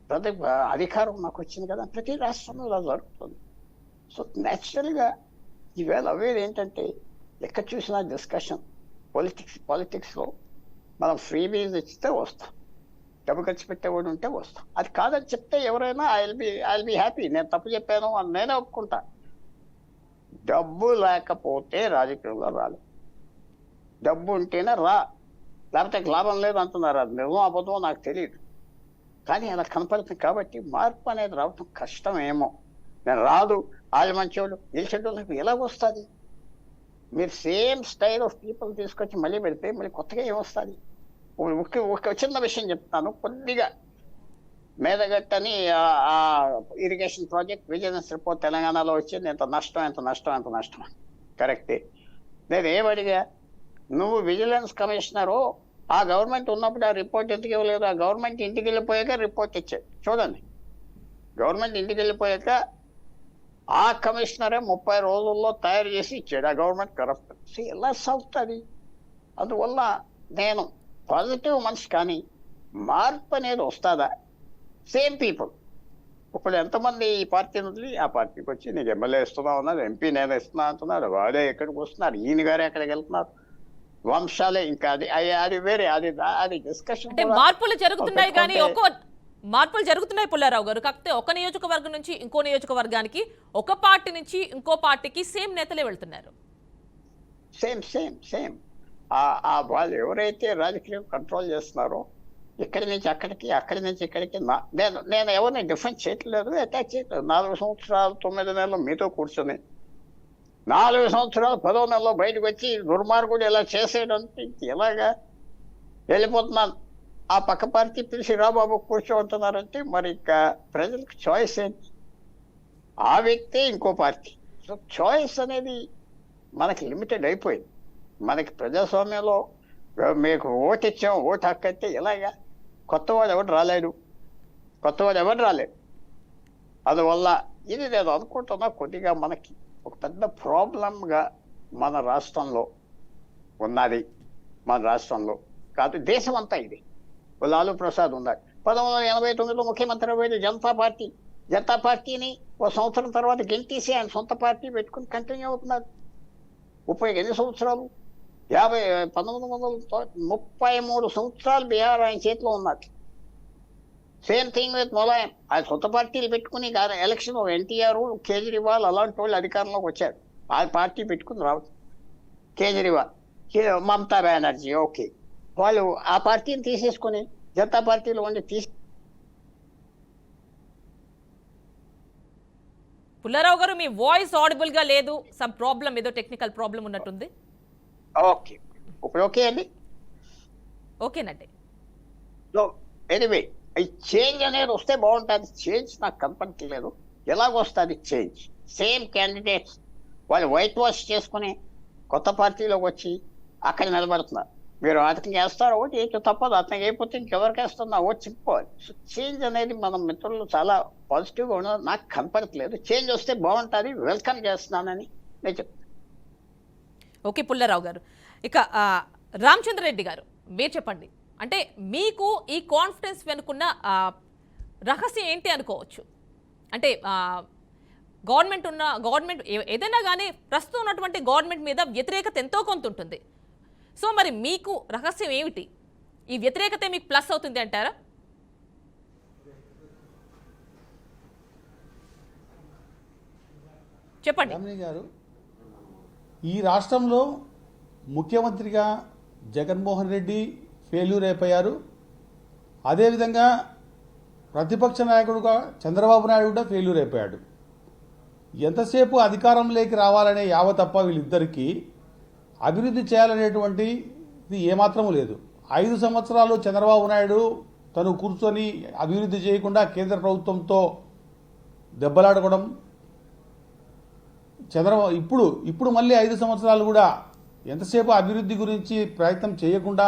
ప్రతి అధికారం నాకు వచ్చింది కదా. ప్రతి రాష్ట్రంలో ఇలా జరుగుతుంది. సో న్యాచురల్గా ఈవేళ అవేది ఏంటంటే ఎక్కడ చూసినా డిస్కషన్ పాలిటిక్స్లో మనం ఫ్రీ బీజ్ ఇచ్చితే వస్తాం, డబ్బు ఖర్చు పెట్టేవాడు ఉంటే వస్తాం. అది కాదని చెప్తే ఎవరైనా ఐ విల్ బి హ్యాపీ, నేను తప్పు చెప్పాను అని నేనే ఒప్పుకుంటా. డబ్బు లేకపోతే రాజకీయంలో రాలేదు, డబ్బు ఉంటేనే లేకపోతే లాభం లేదు అంటున్నారు. అది నిజం అబద్ధం నాకు తెలియదు, కానీ అలా కనపడుతుంది. కాబట్టి మార్పు అనేది రావటం కష్టమేమో. నేను రాదు, వాళ్ళు మంచోళ్ళు గెలిచేటోళ్ళకి ఎలా వస్తుంది? మీరు సేమ్ స్టైల్ ఆఫ్ పీపుల్ తీసుకొచ్చి మళ్ళీ పెడితే మళ్ళీ కొత్తగా ఏమొస్తుంది? ఒక చిన్న విషయం చెప్తాను. కొద్దిగా మేదగట్టని ఇరిగేషన్ ప్రాజెక్ట్ విజిలెన్స్ రిపోర్ట్ తెలంగాణలో వచ్చింది. ఎంత నష్టం కరెక్టే. నేను ఏమడిగా, నువ్వు విజిలెన్స్ కమిషనరు, ఆ గవర్నమెంట్ ఉన్నప్పుడు ఆ రిపోర్ట్ ఎందుకు ఇవ్వలేదు? ఆ గవర్నమెంట్ ఇంటికి వెళ్ళిపోయాక రిపోర్ట్ ఇచ్చాడు. చూడండి, గవర్నమెంట్ ఇంటికి వెళ్ళిపోయాక ఆ కమిషనరే 30 రోజుల్లో తయారు చేసి ఇచ్చాడు. ఆ గవర్నమెంట్ కరప్ట్. ఎలా సాగుతుంది? అందువల్ల నేను పాజిటివ్ మనిషి, కానీ మార్పు అనేది వస్తుందా? సేమ్ పీపుల్ ఇప్పుడు ఎంతమంది ఈ పార్టీ వదిలి ఆ పార్టీకి వచ్చి నీకు ఎమ్మెల్యే ఇస్తున్నా ఉన్నారు, ఎంపీ నేను ఇస్తున్నా అంటున్నారు, వాడే ఎక్కడికి వస్తున్నారు, ఈయన గారే ఎక్కడికి వెళ్తున్నారు, వంశాలే. ఇంకా అది వేరే, అది డిస్కషన్. అంటే మార్పులు జరుగుతున్నాయి, కానీ మార్పులు జరుగుతున్నాయి పుల్లారావు గారు. కాకపోతే ఒక నియోజకవర్గం నుంచి ఇంకో నియోజకవర్గానికి, ఒక పార్టీ నుంచి ఇంకో పార్టీకి సేమ్ నేతలే వెళ్తున్నారు. సేమ్ వాళ్ళు ఎవరైతే రాజకీయం కంట్రోల్ చేస్తున్నారో, ఇక్కడి నుంచి అక్కడికి, అక్కడి నుంచి ఇక్కడికి, నేను ఎవరిని డిఫెన్స్ చేయట్లేదు, అటాక్ చేయట్లేదు. 4 సంవత్సరాలు 9 నెలలు మీతో కూర్చొని 4 సంవత్సరాలు 10వ నెలలో బయటకు వచ్చి దుర్మార్గుడు ఇలా చేసేయడానికి ఎలాగా వెళ్ళిపోతున్నాను. ఆ పక్క పార్టీ పిలిచి రాబాబు కూర్చోంటున్నారంటే మరి ఇంకా ప్రజలకు చాయిస్ ఏంటి? ఆ వ్యక్తే ఇంకో పార్టీ. సో చాయిస్ అనేది మనకి లిమిటెడ్ అయిపోయింది. మనకి ప్రజాస్వామ్యంలో మీకు ఓటు ఇచ్చాం, ఓటు హక్కు అయితే ఎలాగా? కొత్తవాడు ఎవరు రాలేడు. అందువల్ల ఇది నేను అనుకుంటున్నా కొద్దిగా మనకి ఒక పెద్ద ప్రాబ్లంగా మన రాష్ట్రంలో ఉన్నది. మన రాష్ట్రంలో కాదు, దేశం అంతా ఇది. లాలూ ప్రసాద్ ఉన్నారు, 1989లో ముఖ్యమంత్రి అయ్యేది జనతా పార్టీని 1 సంవత్సరం తర్వాత గెంటేసి ఆయన సొంత పార్టీ పెట్టుకుని కంటిన్యూ అవుతున్నారు. 30 సంవత్సరాలు 1933 సంవత్సరాలు బీహార్ ఆయన చేతిలో ఉన్నారు. సేమ్ థింగ్ విత్ ములాయం, ఆయన సొంత పార్టీలు పెట్టుకుని ఎలక్షన్ ఎన్టీఆర్, కేజ్రీవాల్ అలాంటి వాళ్ళు అధికారంలోకి వచ్చారు. ఆ పార్టీ పెట్టుకుని రావచ్చు. కేజ్రీవాల్, మమతా బెనర్జీ, ఓకే, వాళ్ళు ఆ పార్టీని తీసేసుకుని జనతా పార్టీలో ఉండి పుల్లారావు గారు, మీ వాయిస్ ఆడిబుల్ గా లేదు. సమ్ ప్రాబ్లం, ఏదో టెక్నికల్ ప్రాబ్లం ఉన్నట్టుంది. ఓకే, ఇప్పుడు ఓకే అండి. ఓకేనండి. సో ఎనీవే, ఈ చేంజ్ అనేది వస్తే బాగుంటుంది. చేంజ్ నాకు కనపడట్లేదు. ఎలాగొస్తుంది చేంజ్? సేమ్ క్యాండిడేట్స్ వాళ్ళు వైట్ వాష్ చేసుకుని కొత్త పార్టీలోకి వచ్చి అక్కడ నిలబడుతున్నారు. మీరు అతనికి వేస్తారు ఓటు, ఏంటో తప్పదు. అతనికి అయిపోతే ఇంకెవరికి వేస్తున్నా ఓటు చెప్పుకోవాలి. సో చేంజ్ అనేది మన మిత్రులు చాలా పాజిటివ్గా ఉన్నది. నాకు కనపడట్లేదు. చేంజ్ వస్తే బాగుంటుంది, వెల్కమ్ చేస్తున్నానని నేను చెప్తాను. ఓకే పుల్లారావు గారు, ఇక రామచంద్రరెడ్డి గారు మీరు చెప్పండి. అంటే మీకు ఈ కాన్ఫిడెన్స్ వెనుకున్న రహస్యం ఏంటి అనుకోవచ్చు? అంటే గవర్నమెంట్ ఏదైనా కానీ ప్రస్తుతం ఉన్నటువంటి గవర్నమెంట్ మీద వ్యతిరేకత ఎంతో కొంత ఉంటుంది. సో మరి మీకు రహస్యం ఏమిటి? ఈ వ్యతిరేకత మీకు ప్లస్ అవుతుంది అంటారా? చెప్పండి గారు. ఈ రాష్ట్రంలో ముఖ్యమంత్రిగా జగన్మోహన్ రెడ్డి ఫెయిల్యూర్ అయిపోయారు. అదేవిధంగా ప్రతిపక్ష నాయకుడుగా చంద్రబాబు నాయుడు కూడా ఫెయిల్యూర్ అయిపోయాడు. ఎంతసేపు అధికారంలోకి రావాలనే యావ తప్ప వీళ్ళిద్దరికీ అభివృద్ధి చేయాలనేటువంటిది ఏమాత్రము లేదు. 5 సంవత్సరాలు చంద్రబాబు నాయుడు తను కూర్చొని అభివృద్ధి చేయకుండా కేంద్ర ప్రభుత్వంతో దెబ్బలాడుకోవడం, ఇప్పుడు మళ్ళీ 5 సంవత్సరాలు కూడా ఎంతసేపు అభివృద్ధి గురించి ప్రయత్నం చేయకుండా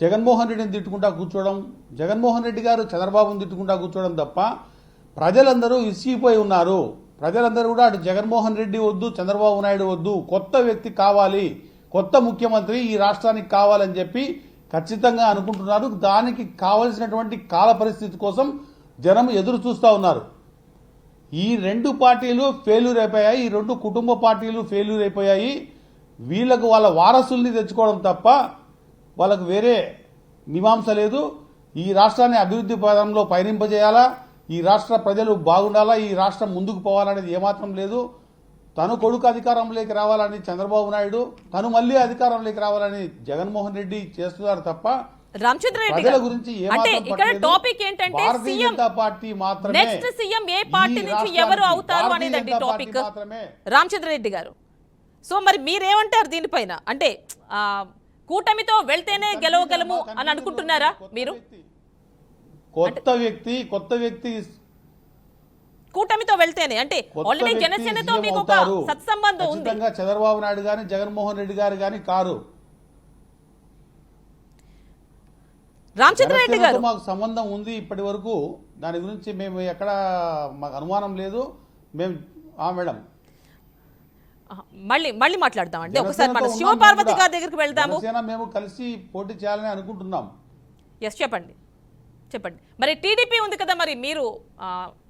జగన్మోహన్ రెడ్డిని తిట్టుకుంటా కూర్చోవడం, జగన్మోహన్ రెడ్డి గారు చంద్రబాబుని తిట్టుకుంటా కూర్చోవడం తప్ప ప్రజలందరూ ఇసిగిపోయి ఉన్నారు. ప్రజలందరూ కూడా అటు జగన్మోహన్ రెడ్డి వద్దు, చంద్రబాబు నాయుడు వద్దు, కొత్త వ్యక్తి కావాలి, కొత్త ముఖ్యమంత్రి ఈ రాష్ట్రానికి కావాలని చెప్పి ఖచ్చితంగా అనుకుంటున్నారు. దానికి కావలసినటువంటి కాల పరిస్థితి కోసం జనం ఎదురు చూస్తూ ఉన్నారు. ఈ 2 పార్టీలు ఫెయిల్యూర్ అయిపోయాయి, ఈ 2 కుటుంబ పార్టీలు ఫెయిల్యూర్ అయిపోయాయి. వీళ్లకు వాళ్ళ వారసుల్ని తెచ్చుకోవడం తప్ప వాళ్ళకు వేరే మీమాంస లేదు. ఈ రాష్ట్రాన్ని అభివృద్ధి పదంలో పయనింపజేయాలా, ఈ రాష్ట్ర ప్రజలు బాగుండాలా, ఈ రాష్ట్రం ముందుకు పోవాలనేది ఏమాత్రం లేదు. తను కొడుకు అధికారంలోకి రావాలని చంద్రబాబు నాయుడు, తను మళ్లీ అధికారంలోకి రావాలని జగన్మోహన్ రెడ్డి చేస్తున్నారు తప్ప రామచంద్రరెడ్డి ప్రజల గారు, గురించి అంటే ఏమాత్రం ఇక్కడ పట్టలేదు. టాపిక్ ఏంటంటే భారతీయ సీఎం జనతా పార్టీ మాత్రమే నెక్స్ట్ సీఎం ఏ పార్టీ ఈ నుంచి ఎవరు రాష్ట్రానికి అవుతారు భారతీయ అనేదండి జనతా టాపిక్. పార్టీ మాత్రమే. రామచంద్రరెడ్డి గారు, సో మరి మీరేమంటారు దీనిపైన? అంటే కూటమితో వెళ్తేనే గెలవగలము అని అనుకుంటున్నారా మీరు? కొత్త వ్యక్తి కూటమితో వెళ్తేనే అంటే ఆల్రెడీ జనసేనతో మీకు ఒక సత్సంబంధం ఉంది. ఖచ్చితంగా చంద్రబాబు నాయుడు గాని జగన్మోహన్ రెడ్డి గారు గాని కారు. రామచంద్రరెడ్డి గారు, మాకు సంబంధం ఉంది ఇప్పటి వరకు, దాని గురించి మేము ఎక్కడ మాకు అనుమానం లేదు. మేము మేడం మళ్ళీ మాట్లాడదామండి. ఒకసారి మన శివపార్వతి గారి దగ్గరికి వెళ్దాము. మేము కలిసి పోటీ చేయాలని అనుకుంటున్నాం. ఎస్, చెప్పండి. మరి టీడీపీ ఉంది కదా, మరి మీరు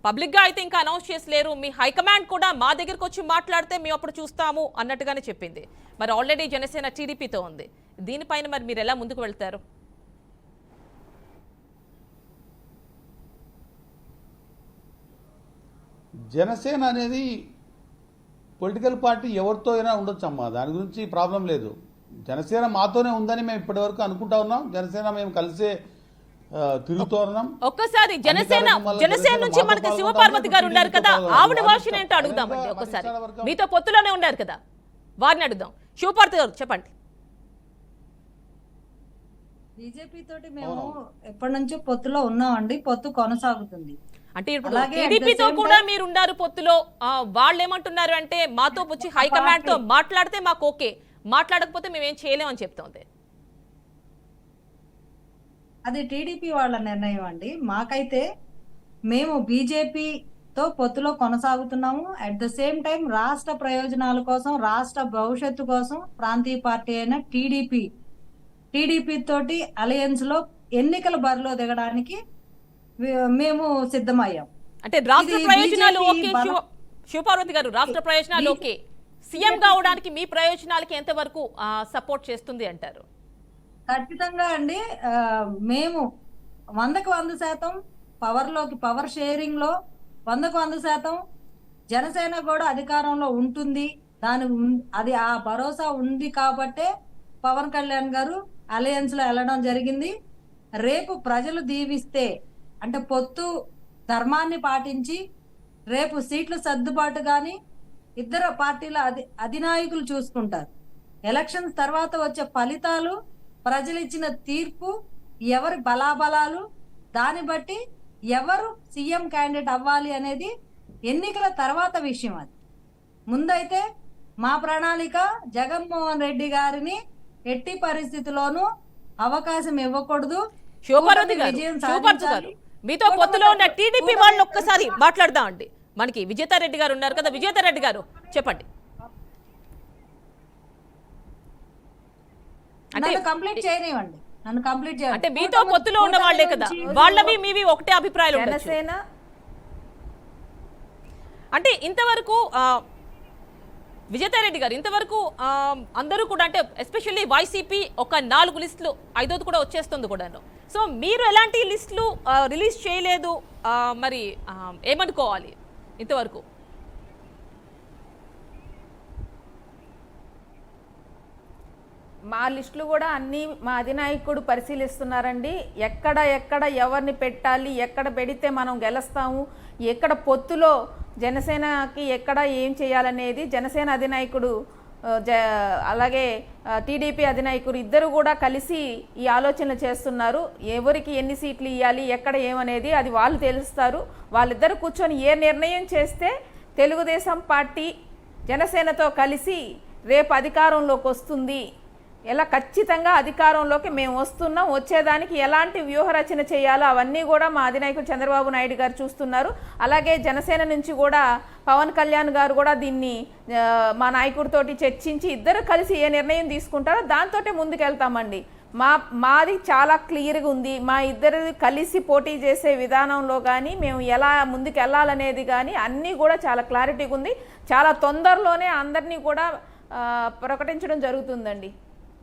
పబ్లిక్ గా అయితే ఇంకా అనౌన్స్ చేసలేరు. మీ హైకమాండ్ కూడా మా దగ్గరకు వచ్చి మాట్లాడితే మేము అప్పుడు చూస్తాము అన్నట్టుగానే చెప్పింది. మరి ఆల్రెడీ జనసేన టీడీపీతో ఉంది. దీనిపైన మరి మీరు ఎలా ముందుకు వెళ్తారు? జనసేన అనేది పొలిటికల్ పార్టీ ఎవరితో అయినా ఉండొచ్చమ్మా, దాని గురించి ప్రాబ్లం లేదు. జనసేన మాతోనే ఉందని మేము ఇప్పటి వరకు అనుకుంటా ఉన్నాం. జనసేన మేము కలిసే తిరుగుతూ ఉన్నాం. ఒక్కసారి జనసేన నుంచి మనకి శివపార్వతి గారు ఉన్నారు కదా, ఆవిడ వర్షన్ ఏంటో అడుగుదామండి. ఒకసారి మీతో పొత్తులోనే ఉన్నారు కదా, వారిని అడుగుదాం. శివపార్వతి గారు చెప్పండి. బీజేపీ తోటి మేము ఎప్పటి నుంచో పొత్తులో ఉన్నామండి, పొత్తు కొనసాగుతుంది. అంటే ఇప్పుడు టీడీపీతో కూడా మీరు ఉన్నారు పొత్తులో. వాళ్ళు ఏమంటున్నారు అంటే మాతో వచ్చి హైకమాండ్ తో మాట్లాడితే మాకు ఓకే, మాట్లాడకపోతే మేమేం చేయలేమని చెప్తోంది. అది టీడీపీ వాళ్ళ నిర్ణయం అండి. మాకైతే మేము బీజేపీతో పొత్తులో కొనసాగుతున్నాము. అట్ ద సేమ్ టైం రాష్ట్ర ప్రయోజనాల కోసం, రాష్ట్ర భవిష్యత్తు కోసం ప్రాంతీయ పార్టీ అయిన టీడీపీ తోటి అలయన్స్ లో ఎన్నికల బరిలో దిగడానికి మేము సిద్ధమయ్యాం. అంటే రాష్ట్ర ప్రయోజనాలు ఓకే శివపార్వతి గారు, రాష్ట్ర ప్రయోజనాలు ఓకే, సీఎం కావడానికి మీ ప్రయోజనాలకి ఎంతవరకు సపోర్ట్ చేస్తుంది అంటారు? ఖచ్చితంగా అండి. మేము 100% పవర్ షేరింగ్ లో 100% జనసేన కూడా అధికారంలో ఉంటుంది. అది ఆ భరోసా ఉంది కాబట్టే పవన్ కళ్యాణ్ గారు అలయన్స్ లో వెళ్ళడం జరిగింది. రేపు ప్రజలు దీవిస్తే అంటే పొత్తు ధర్మాన్ని పాటించి రేపు సీట్ల సర్దుబాటు గాని ఇద్దరు పార్టీల అధినాయకులు చూసుకుంటారు. ఎలక్షన్స్ తర్వాత వచ్చే ఫలితాలు, ప్రజలు ఇచ్చిన తీర్పు, ఎవరి బలాబలాలు, దాన్ని బట్టి ఎవరు సీఎం క్యాండిడేట్ అవ్వాలి అనేది ఎన్నికల తర్వాత విషయం. అది ముందైతే మా ప్రణాళిక జగన్మోహన్ రెడ్డి గారిని ఎట్టి పరిస్థితిలోనూ అవకాశం ఇవ్వకూడదు. శివపార్వతి గారు, మీతో పొత్తులో ఉన్న టీడీపీ వాళ్ళు ఒక్కసారి మాట్లాడదాం అండి. మనకి విజేతారెడ్డి గారు ఉన్నారు కదా, విజేతారెడ్డి గారు చెప్పండి. కంప్లీట్ చేయనివ్వండి, నన్ను కంప్లీట్ చేయండి. అంటే మీతో పొత్తులో ఉన్న వాళ్ళే కదా, వాళ్ళవి మీవి ఒకటే అభిప్రాయాలు ఉండొచ్చు. అంటే ఇంతవరకు విజేతారెడ్డి గారు, ఇంతవరకు అందరూ కూడా అంటే ఎస్పెషల్లీ వైసీపీ ఒక 4 లిస్టులు, 5ది కూడా వచ్చేస్తుంది కూడాను. సో మీరు ఎలాంటి లిస్టులు రిలీజ్ చేయలేదు, మరి ఏమనుకోవాలి ఇంతవరకు? మా లిస్టులు కూడా అన్నీ మా అధినాయకుడు పరిశీలిస్తున్నారండి. ఎక్కడ ఎవరిని పెట్టాలి, ఎక్కడ పెడితే మనం గెలుస్తాము, ఎక్కడ పొత్తులో జనసేనకి ఎక్కడ ఏం చేయాలనేది జనసేన అధినాయకుడు అలాగే టీడీపీ అధినాయకుడు ఇద్దరు కూడా కలిసి ఈ ఆలోచనలు చేస్తున్నారు. ఎవరికి ఎన్ని సీట్లు ఇవ్వాలి, ఎక్కడ ఏమనేది అది వాళ్ళు తెలుస్తారు. వాళ్ళిద్దరు కూర్చొని ఏ నిర్ణయం చేస్తే తెలుగుదేశం పార్టీ జనసేనతో కలిసి రేపు అధికారంలోకి వస్తుంది, ఎలా ఖచ్చితంగా అధికారంలోకి మేము వస్తున్నాం, వచ్చేదానికి ఎలాంటి వ్యూహరచన చేయాలో అవన్నీ కూడా మా అధినాయకుడు చంద్రబాబు నాయుడు గారు చూస్తున్నారు. అలాగే జనసేన నుంచి కూడా పవన్ కళ్యాణ్ గారు కూడా దీన్ని మా నాయకుడితోటి చర్చించి ఇద్దరు కలిసి ఏ నిర్ణయం తీసుకుంటారో దాంతోటే ముందుకెళ్తామండి. మాది చాలా క్లియర్గా ఉంది. మా ఇద్దరు కలిసి పోటీ చేసే విధానంలో కానీ మేము ఎలా ముందుకు వెళ్ళాలనేది కానీ అన్నీ కూడా చాలా క్లారిటీగా ఉంది. చాలా తొందరలోనే అందరినీ కూడా ప్రకటించడం జరుగుతుందండి.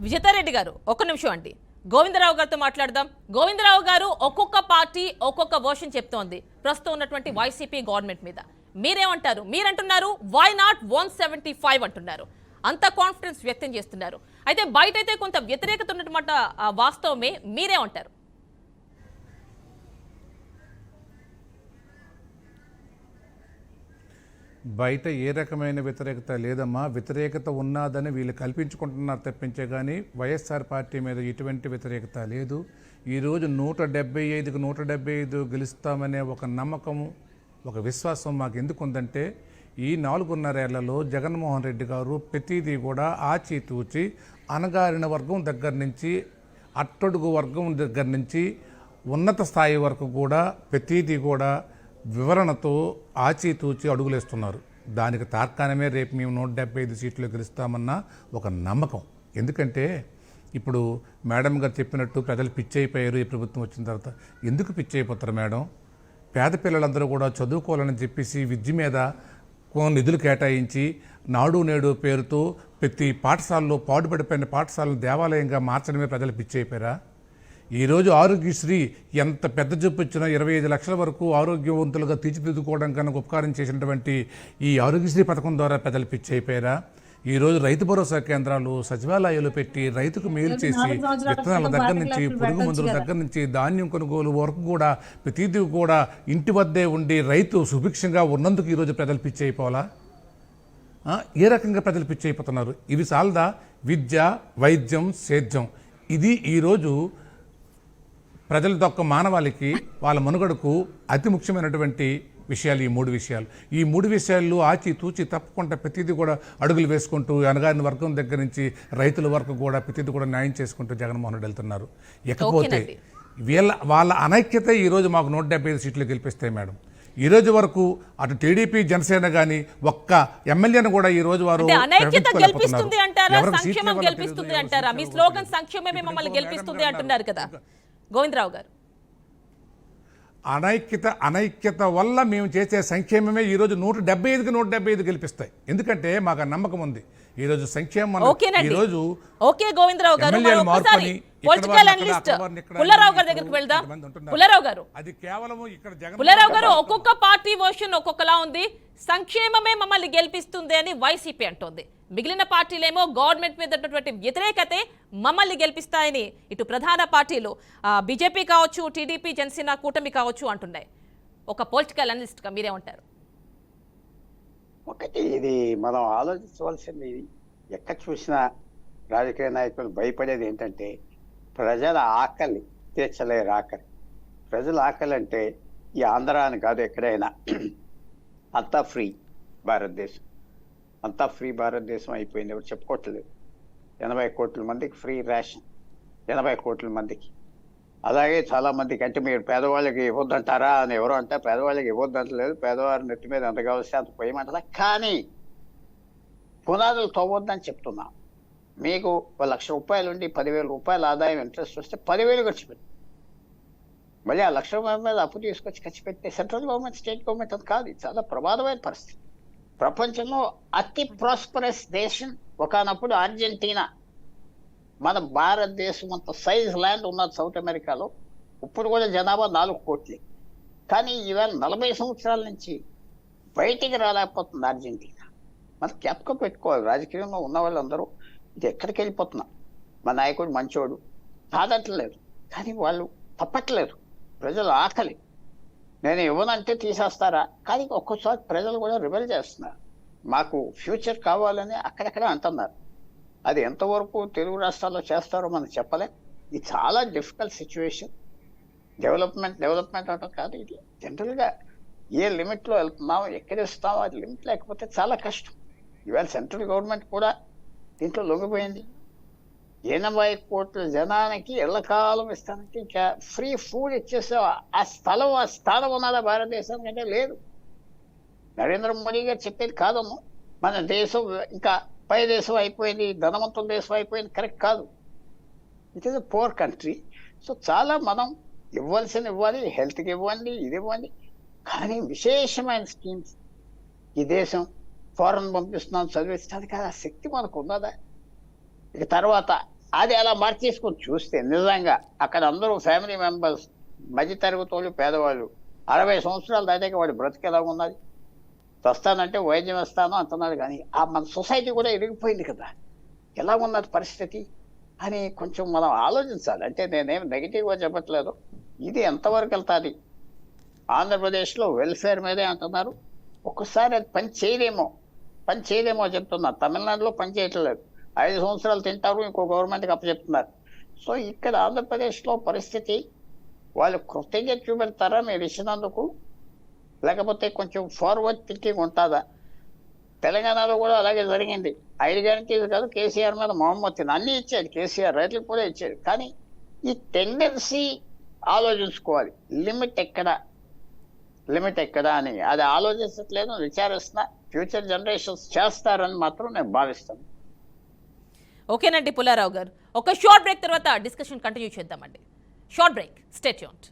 విజేతారెడ్డి గారు ఒక్క నిమిషం అండి, గోవిందరావు గారితో మాట్లాడదాం. గోవిందరావు గారు ఒక్కొక్క పార్టీ ఒక్కొక్క వర్షన్ చెప్తోంది ప్రస్తుతం ఉన్నటువంటి వైసీపీ గవర్నమెంట్ మీద. మీరేమంటారు? మీరంటున్నారు వై నాట్ 175 అంటున్నారు, అంత కాన్ఫిడెన్స్ వ్యక్తం చేస్తున్నారు. అయితే బయట అయితే కొంత వ్యతిరేకత ఉన్నటువంటి వాస్తవమే, మీరేమంటారు? బయట ఏ రకమైన వ్యతిరేకత లేదమ్మా. వ్యతిరేకత ఉన్నదని వీళ్ళు కల్పించుకుంటున్నారు తప్పించే కానీ వైఎస్ఆర్ పార్టీ మీద ఎటువంటి వ్యతిరేకత లేదు. ఈరోజు 175కి 175 గెలుస్తామనే ఒక నమ్మకము, ఒక విశ్వాసం మాకు ఎందుకు ఉందంటే ఈ 4.5 ఏళ్లలో జగన్మోహన్ రెడ్డి గారు ప్రతిదీ కూడా ఆచితూచి అణగారిన వర్గం దగ్గర నుంచి అట్టడుగు వర్గం దగ్గర నుంచి ఉన్నత స్థాయి వరకు కూడా ప్రతిదీ కూడా వివరణతో ఆచితూచి అడుగులేస్తున్నారు. దానికి తార్కాణమే రేపు మేము 175 సీట్లు గెలుస్తామన్న ఒక నమ్మకం. ఎందుకంటే ఇప్పుడు మేడం గారు చెప్పినట్టు ప్రజలు పిచ్చైపోయారు ఈ ప్రభుత్వం వచ్చిన తర్వాత. ఎందుకు పిచ్చైపోతారు మేడం? పేద పిల్లలందరూ కూడా చదువుకోవాలని చెప్పేసి విద్య మీద నిధులు కేటాయించి నాడు నేడు పేరుతో ప్రతి పాఠశాలలో పాడుపడిపోయిన పాఠశాలను దేవాలయంగా మార్చడమే ప్రజలు పిచ్చైపోయారా? ఈరోజు ఆరోగ్యశ్రీ ఎంత పెద్ద జబ్బు ఇచ్చినా 25 లక్షల వరకు ఆరోగ్యవంతులుగా తీర్చిదిద్దుకోవడం కన్నా ఉపకారం చేసినటువంటి ఈ ఆరోగ్యశ్రీ పథకం ద్వారా ప్రజలు పిచ్చైపోయారా? ఈరోజు రైతు భరోసా కేంద్రాలు సచివాలయాలు పెట్టి రైతుకు మేలు చేసి విత్తనాల దగ్గర నుంచి పురుగు మందుల దగ్గర నుంచి ధాన్యం కొనుగోలు వరకు కూడా ప్రతిదీ కూడా ఇంటి వద్దే ఉండి రైతు సుభిక్షంగా ఉన్నందుకు ఈరోజు ప్రజలు పిచ్చైపోవాలా? ఏ రకంగా ప్రజలు పిచ్చైపోతున్నారు? ఇవి సాలదా? విద్య, వైద్యం, సేద్యం, ఇది ఈరోజు ప్రజల యొక్క మానవాళికి వాళ్ళ మనుగడకు అతి ముఖ్యమైనటువంటి విషయాలు. ఈ మూడు విషయాలు ఆచితూచి తప్పకుండా ప్రతిదీ కూడా అడుగులు వేసుకుంటూ అనగారిన వర్గం దగ్గర నుంచి రైతుల వరకు కూడా ప్రతిదీ కూడా న్యాయం చేసుకుంటూ జగన్మోహన్ రెడ్డి వెళ్తున్నారు. ఇకపోతే వాళ్ళ అనైక్యత ఈరోజు మాకు 175 సీట్లు గెలిపిస్తాయి మేడం. ఈ రోజు వరకు అటు టీడీపీ జనసేన గాని ఒక్క ఎమ్మెల్యేను కూడా ఈ రోజు వారు అనైక్యత గెలిపిస్తుంది అంటారా, సంక్షేమం గెలిపిస్తుంది అంటారా? మీ స్లోగన్ సంక్షేమమే మమ్మల్ని గెలిపిస్తుంది అంటున్నారు కదా గోవిందరావు గారు. అనైక్యత వల్ల మేము చేసే సంక్షేమమే ఈరోజు 175కి 175 గెలిపిస్తాయి. ఎందుకంటే మాకు నమ్మకం ఉంది. ఈరోజు సంక్షేమం ఈరోజు గోవిందరావు గారు పొలిటికల్ అనలిస్ట్ పుల్లారావు గారి దగ్గరికి వెళ్దాం. పుల్లారావు గారు, అది కేవలం ఇక్కడ పుల్లారావు గారు ఒక్కొక్క పార్టీ వర్షన్ ఒక్కొక్కలా ఉంది. సంక్షేమమే మమ్మల్ని గెలిపిస్తుంది అని వైసీపీ అంటోంది. మిగిలిన పార్టీలేమో గవర్నమెంట్ మీద ఉన్నటువంటి వ్యతిరేకతే మమ్మల్ని గెలిపిస్తాయని ఇటు ప్రధాన పార్టీలు బీజేపీ కావచ్చు, టీడీపీ, జనసేన కూటమి కావచ్చు అంటున్నాయి. ఒక పొలిటికల్ అనలిస్ట్గా మీరేమంటారు? ఒకటి, ఇది మనం ఆలోచించవలసింది, ఎక్కడ చూసినా రాజకీయ నాయకులు భయపడేది ఏంటంటే ప్రజల ఆకలి తీర్చలేరు. ఆకలి, ప్రజల ఆకలి అంటే ఈ ఆంధ్ర అని కాదు, ఎక్కడైనా అంతా ఫ్రీ భారతదేశం, అంతా ఫ్రీ భారతదేశం అయిపోయింది. ఎవరు చెప్పుకోవట్లేదు. 80 కోట్ల మందికి ఫ్రీ రేషన్, 80 కోట్ల మందికి. అలాగే చాలా మందికి, అంటే మీరు పేదవాళ్ళకి ఇవ్వద్దంటారా అని ఎవరు అంటే పేదవాళ్ళకి ఇవ్వద్దంటలేదు, పేదవారి నెత్తి మీద ఎంత కావలిస్తే అంత పోయమంటారా. కానీ పునాదులు తవ్వద్దని చెప్తున్నాం. మీకు 1 లక్ష రూపాయలు ఉండి 10,000 రూపాయల ఆదాయం ఇంట్రెస్ట్ వస్తే 10,000 ఖర్చు పెట్టి మళ్ళీ ఆ 1 లక్ష రూపాయల మీద అప్పు తీసుకొచ్చి ఖర్చు పెడితే సెంట్రల్ గవర్నమెంట్, స్టేట్ గవర్నమెంట్ అది కాదు. చాలా ప్రమాదమైన పరిస్థితి. ప్రపంచంలో అతి ప్రాస్పరస్ దేశం ఒకనప్పుడు అర్జెంటీనా. మన భారతదేశం అంత సైజ్ ల్యాండ్ ఉన్నది సౌత్ అమెరికాలో. ఇప్పుడు కూడా జనాభా 4 కోట్లే. కానీ ఈవేళ 40 సంవత్సరాల నుంచి బయటికి రాలేకపోతుంది అర్జెంటీనా. మనం జ్ఞాపకం పెట్టుకోవాలి. రాజకీయంలో ఉన్న వాళ్ళందరూ ఇది ఎక్కడికి వెళ్ళిపోతున్నాం. మా నాయకుడు మంచోడు కాదట్లేదు, కానీ వాళ్ళు తప్పట్లేదు. ప్రజలు ఆకలి, నేను ఇవ్వనంటే తీసేస్తారా, కానీ ఒక్కోసారి ప్రజలు కూడా రిబెల్ చేస్తున్నారు. మాకు ఫ్యూచర్ కావాలని అక్కడక్కడ అంటున్నారు. అది ఎంతవరకు తెలుగు రాష్ట్రాల్లో చేస్తారో మనం చెప్పలేం. ఇది చాలా డిఫికల్ట్ సిచ్యువేషన్. డెవలప్మెంట్ అవటం కాదు, ఇది జనరల్గా ఏ లిమిట్లో వెళ్తున్నాం, ఎక్కడ ఇస్తామో అది లిమిట్ లేకపోతే చాలా కష్టం. ఇవాళ సెంట్రల్ గవర్నమెంట్ కూడా దీంట్లో లొంగిపోయింది. 80 కోట్ల జనానికి ఎల్లకాలం ఇస్తానంటే ఇంకా ఫ్రీ ఫుడ్ ఇచ్చేసే ఆ స్థానం ఉన్నదా భారతదేశానికి అంటే లేదు. నరేంద్ర మోడీ గారు చెప్పేది కాదమ్మా, మన దేశం ఇంకా పై దేశం అయిపోయింది, ధనవంతుల దేశం అయిపోయింది, కరెక్ట్ కాదు. It is a poor country. So చాలా మనం ఇవ్వాలి, హెల్త్కి ఇవ్వండి, ఇది ఇవ్వండి, కానీ విశేషమైన స్కీమ్స్ ఈ దేశం ఫారెన్ పంపిస్తున్నాం చదివిస్తుంది కదా, ఆ శక్తి మనకు ఉన్నదా? ఇక తర్వాత అది అలా మార్చేసుకొని చూస్తే నిజంగా అక్కడ అందరూ ఫ్యామిలీ మెంబర్స్, మధ్యతరగతి వాళ్ళు, పేదవాళ్ళు, 60 సంవత్సరాలు దాటాక వాడి బ్రతికి ఎలా ఉన్నది? వస్తానంటే వైద్యం ఇస్తాను అంటున్నాడు, కానీ ఆ మన సొసైటీ కూడా ఎరిగిపోయింది కదా, ఎలా ఉన్నది పరిస్థితి అని కొంచెం మనం ఆలోచించాలి. అంటే నేనేం నెగిటివ్గా చెప్పట్లేదు, ఇది ఎంతవరకు వెళ్తుంది? ఆంధ్రప్రదేశ్లో వెల్ఫేర్ మీదే అంటున్నారు, ఒక్కసారి అది పని చేయలేమో చెప్తున్నారు. తమిళనాడులో పని చేయట్లేదు, 5 సంవత్సరాలు తింటారు, ఇంకో గవర్నమెంట్కి అప్పచెప్తున్నారు. సో ఇక్కడ ఆంధ్రప్రదేశ్లో పరిస్థితి వాళ్ళు కృతజ్ఞత చూపెడతారా మీరు ఇచ్చినందుకు, లేకపోతే కొంచెం ఫార్వర్డ్ థింకింగ్ ఉంటుందా? తెలంగాణలో కూడా అలాగే జరిగింది. 5 గ్యారెంటీలు కాదు, కేసీఆర్ మీద మొహమ్మద్ అన్నీ ఇచ్చాడు, కేసీఆర్ రైతులకు కూడా ఇచ్చాడు. కానీ ఈ టెండెన్సీ ఆలోచించుకోవాలి, లిమిట్ ఎక్కడ అని అది ఆలోచించట్లేదు, విచారిస్తున్నా. ఫ్యూచర్ జనరేషన్స్ చేస్తారని మాత్రం నేను భావిస్తాను. ఓకేనండి పుల్లారావు గారు, ఒక షార్ట్ బ్రేక్ తర్వాత డిస్కషన్ కంటిన్యూ చేద్దామండి. Short break, stay tuned.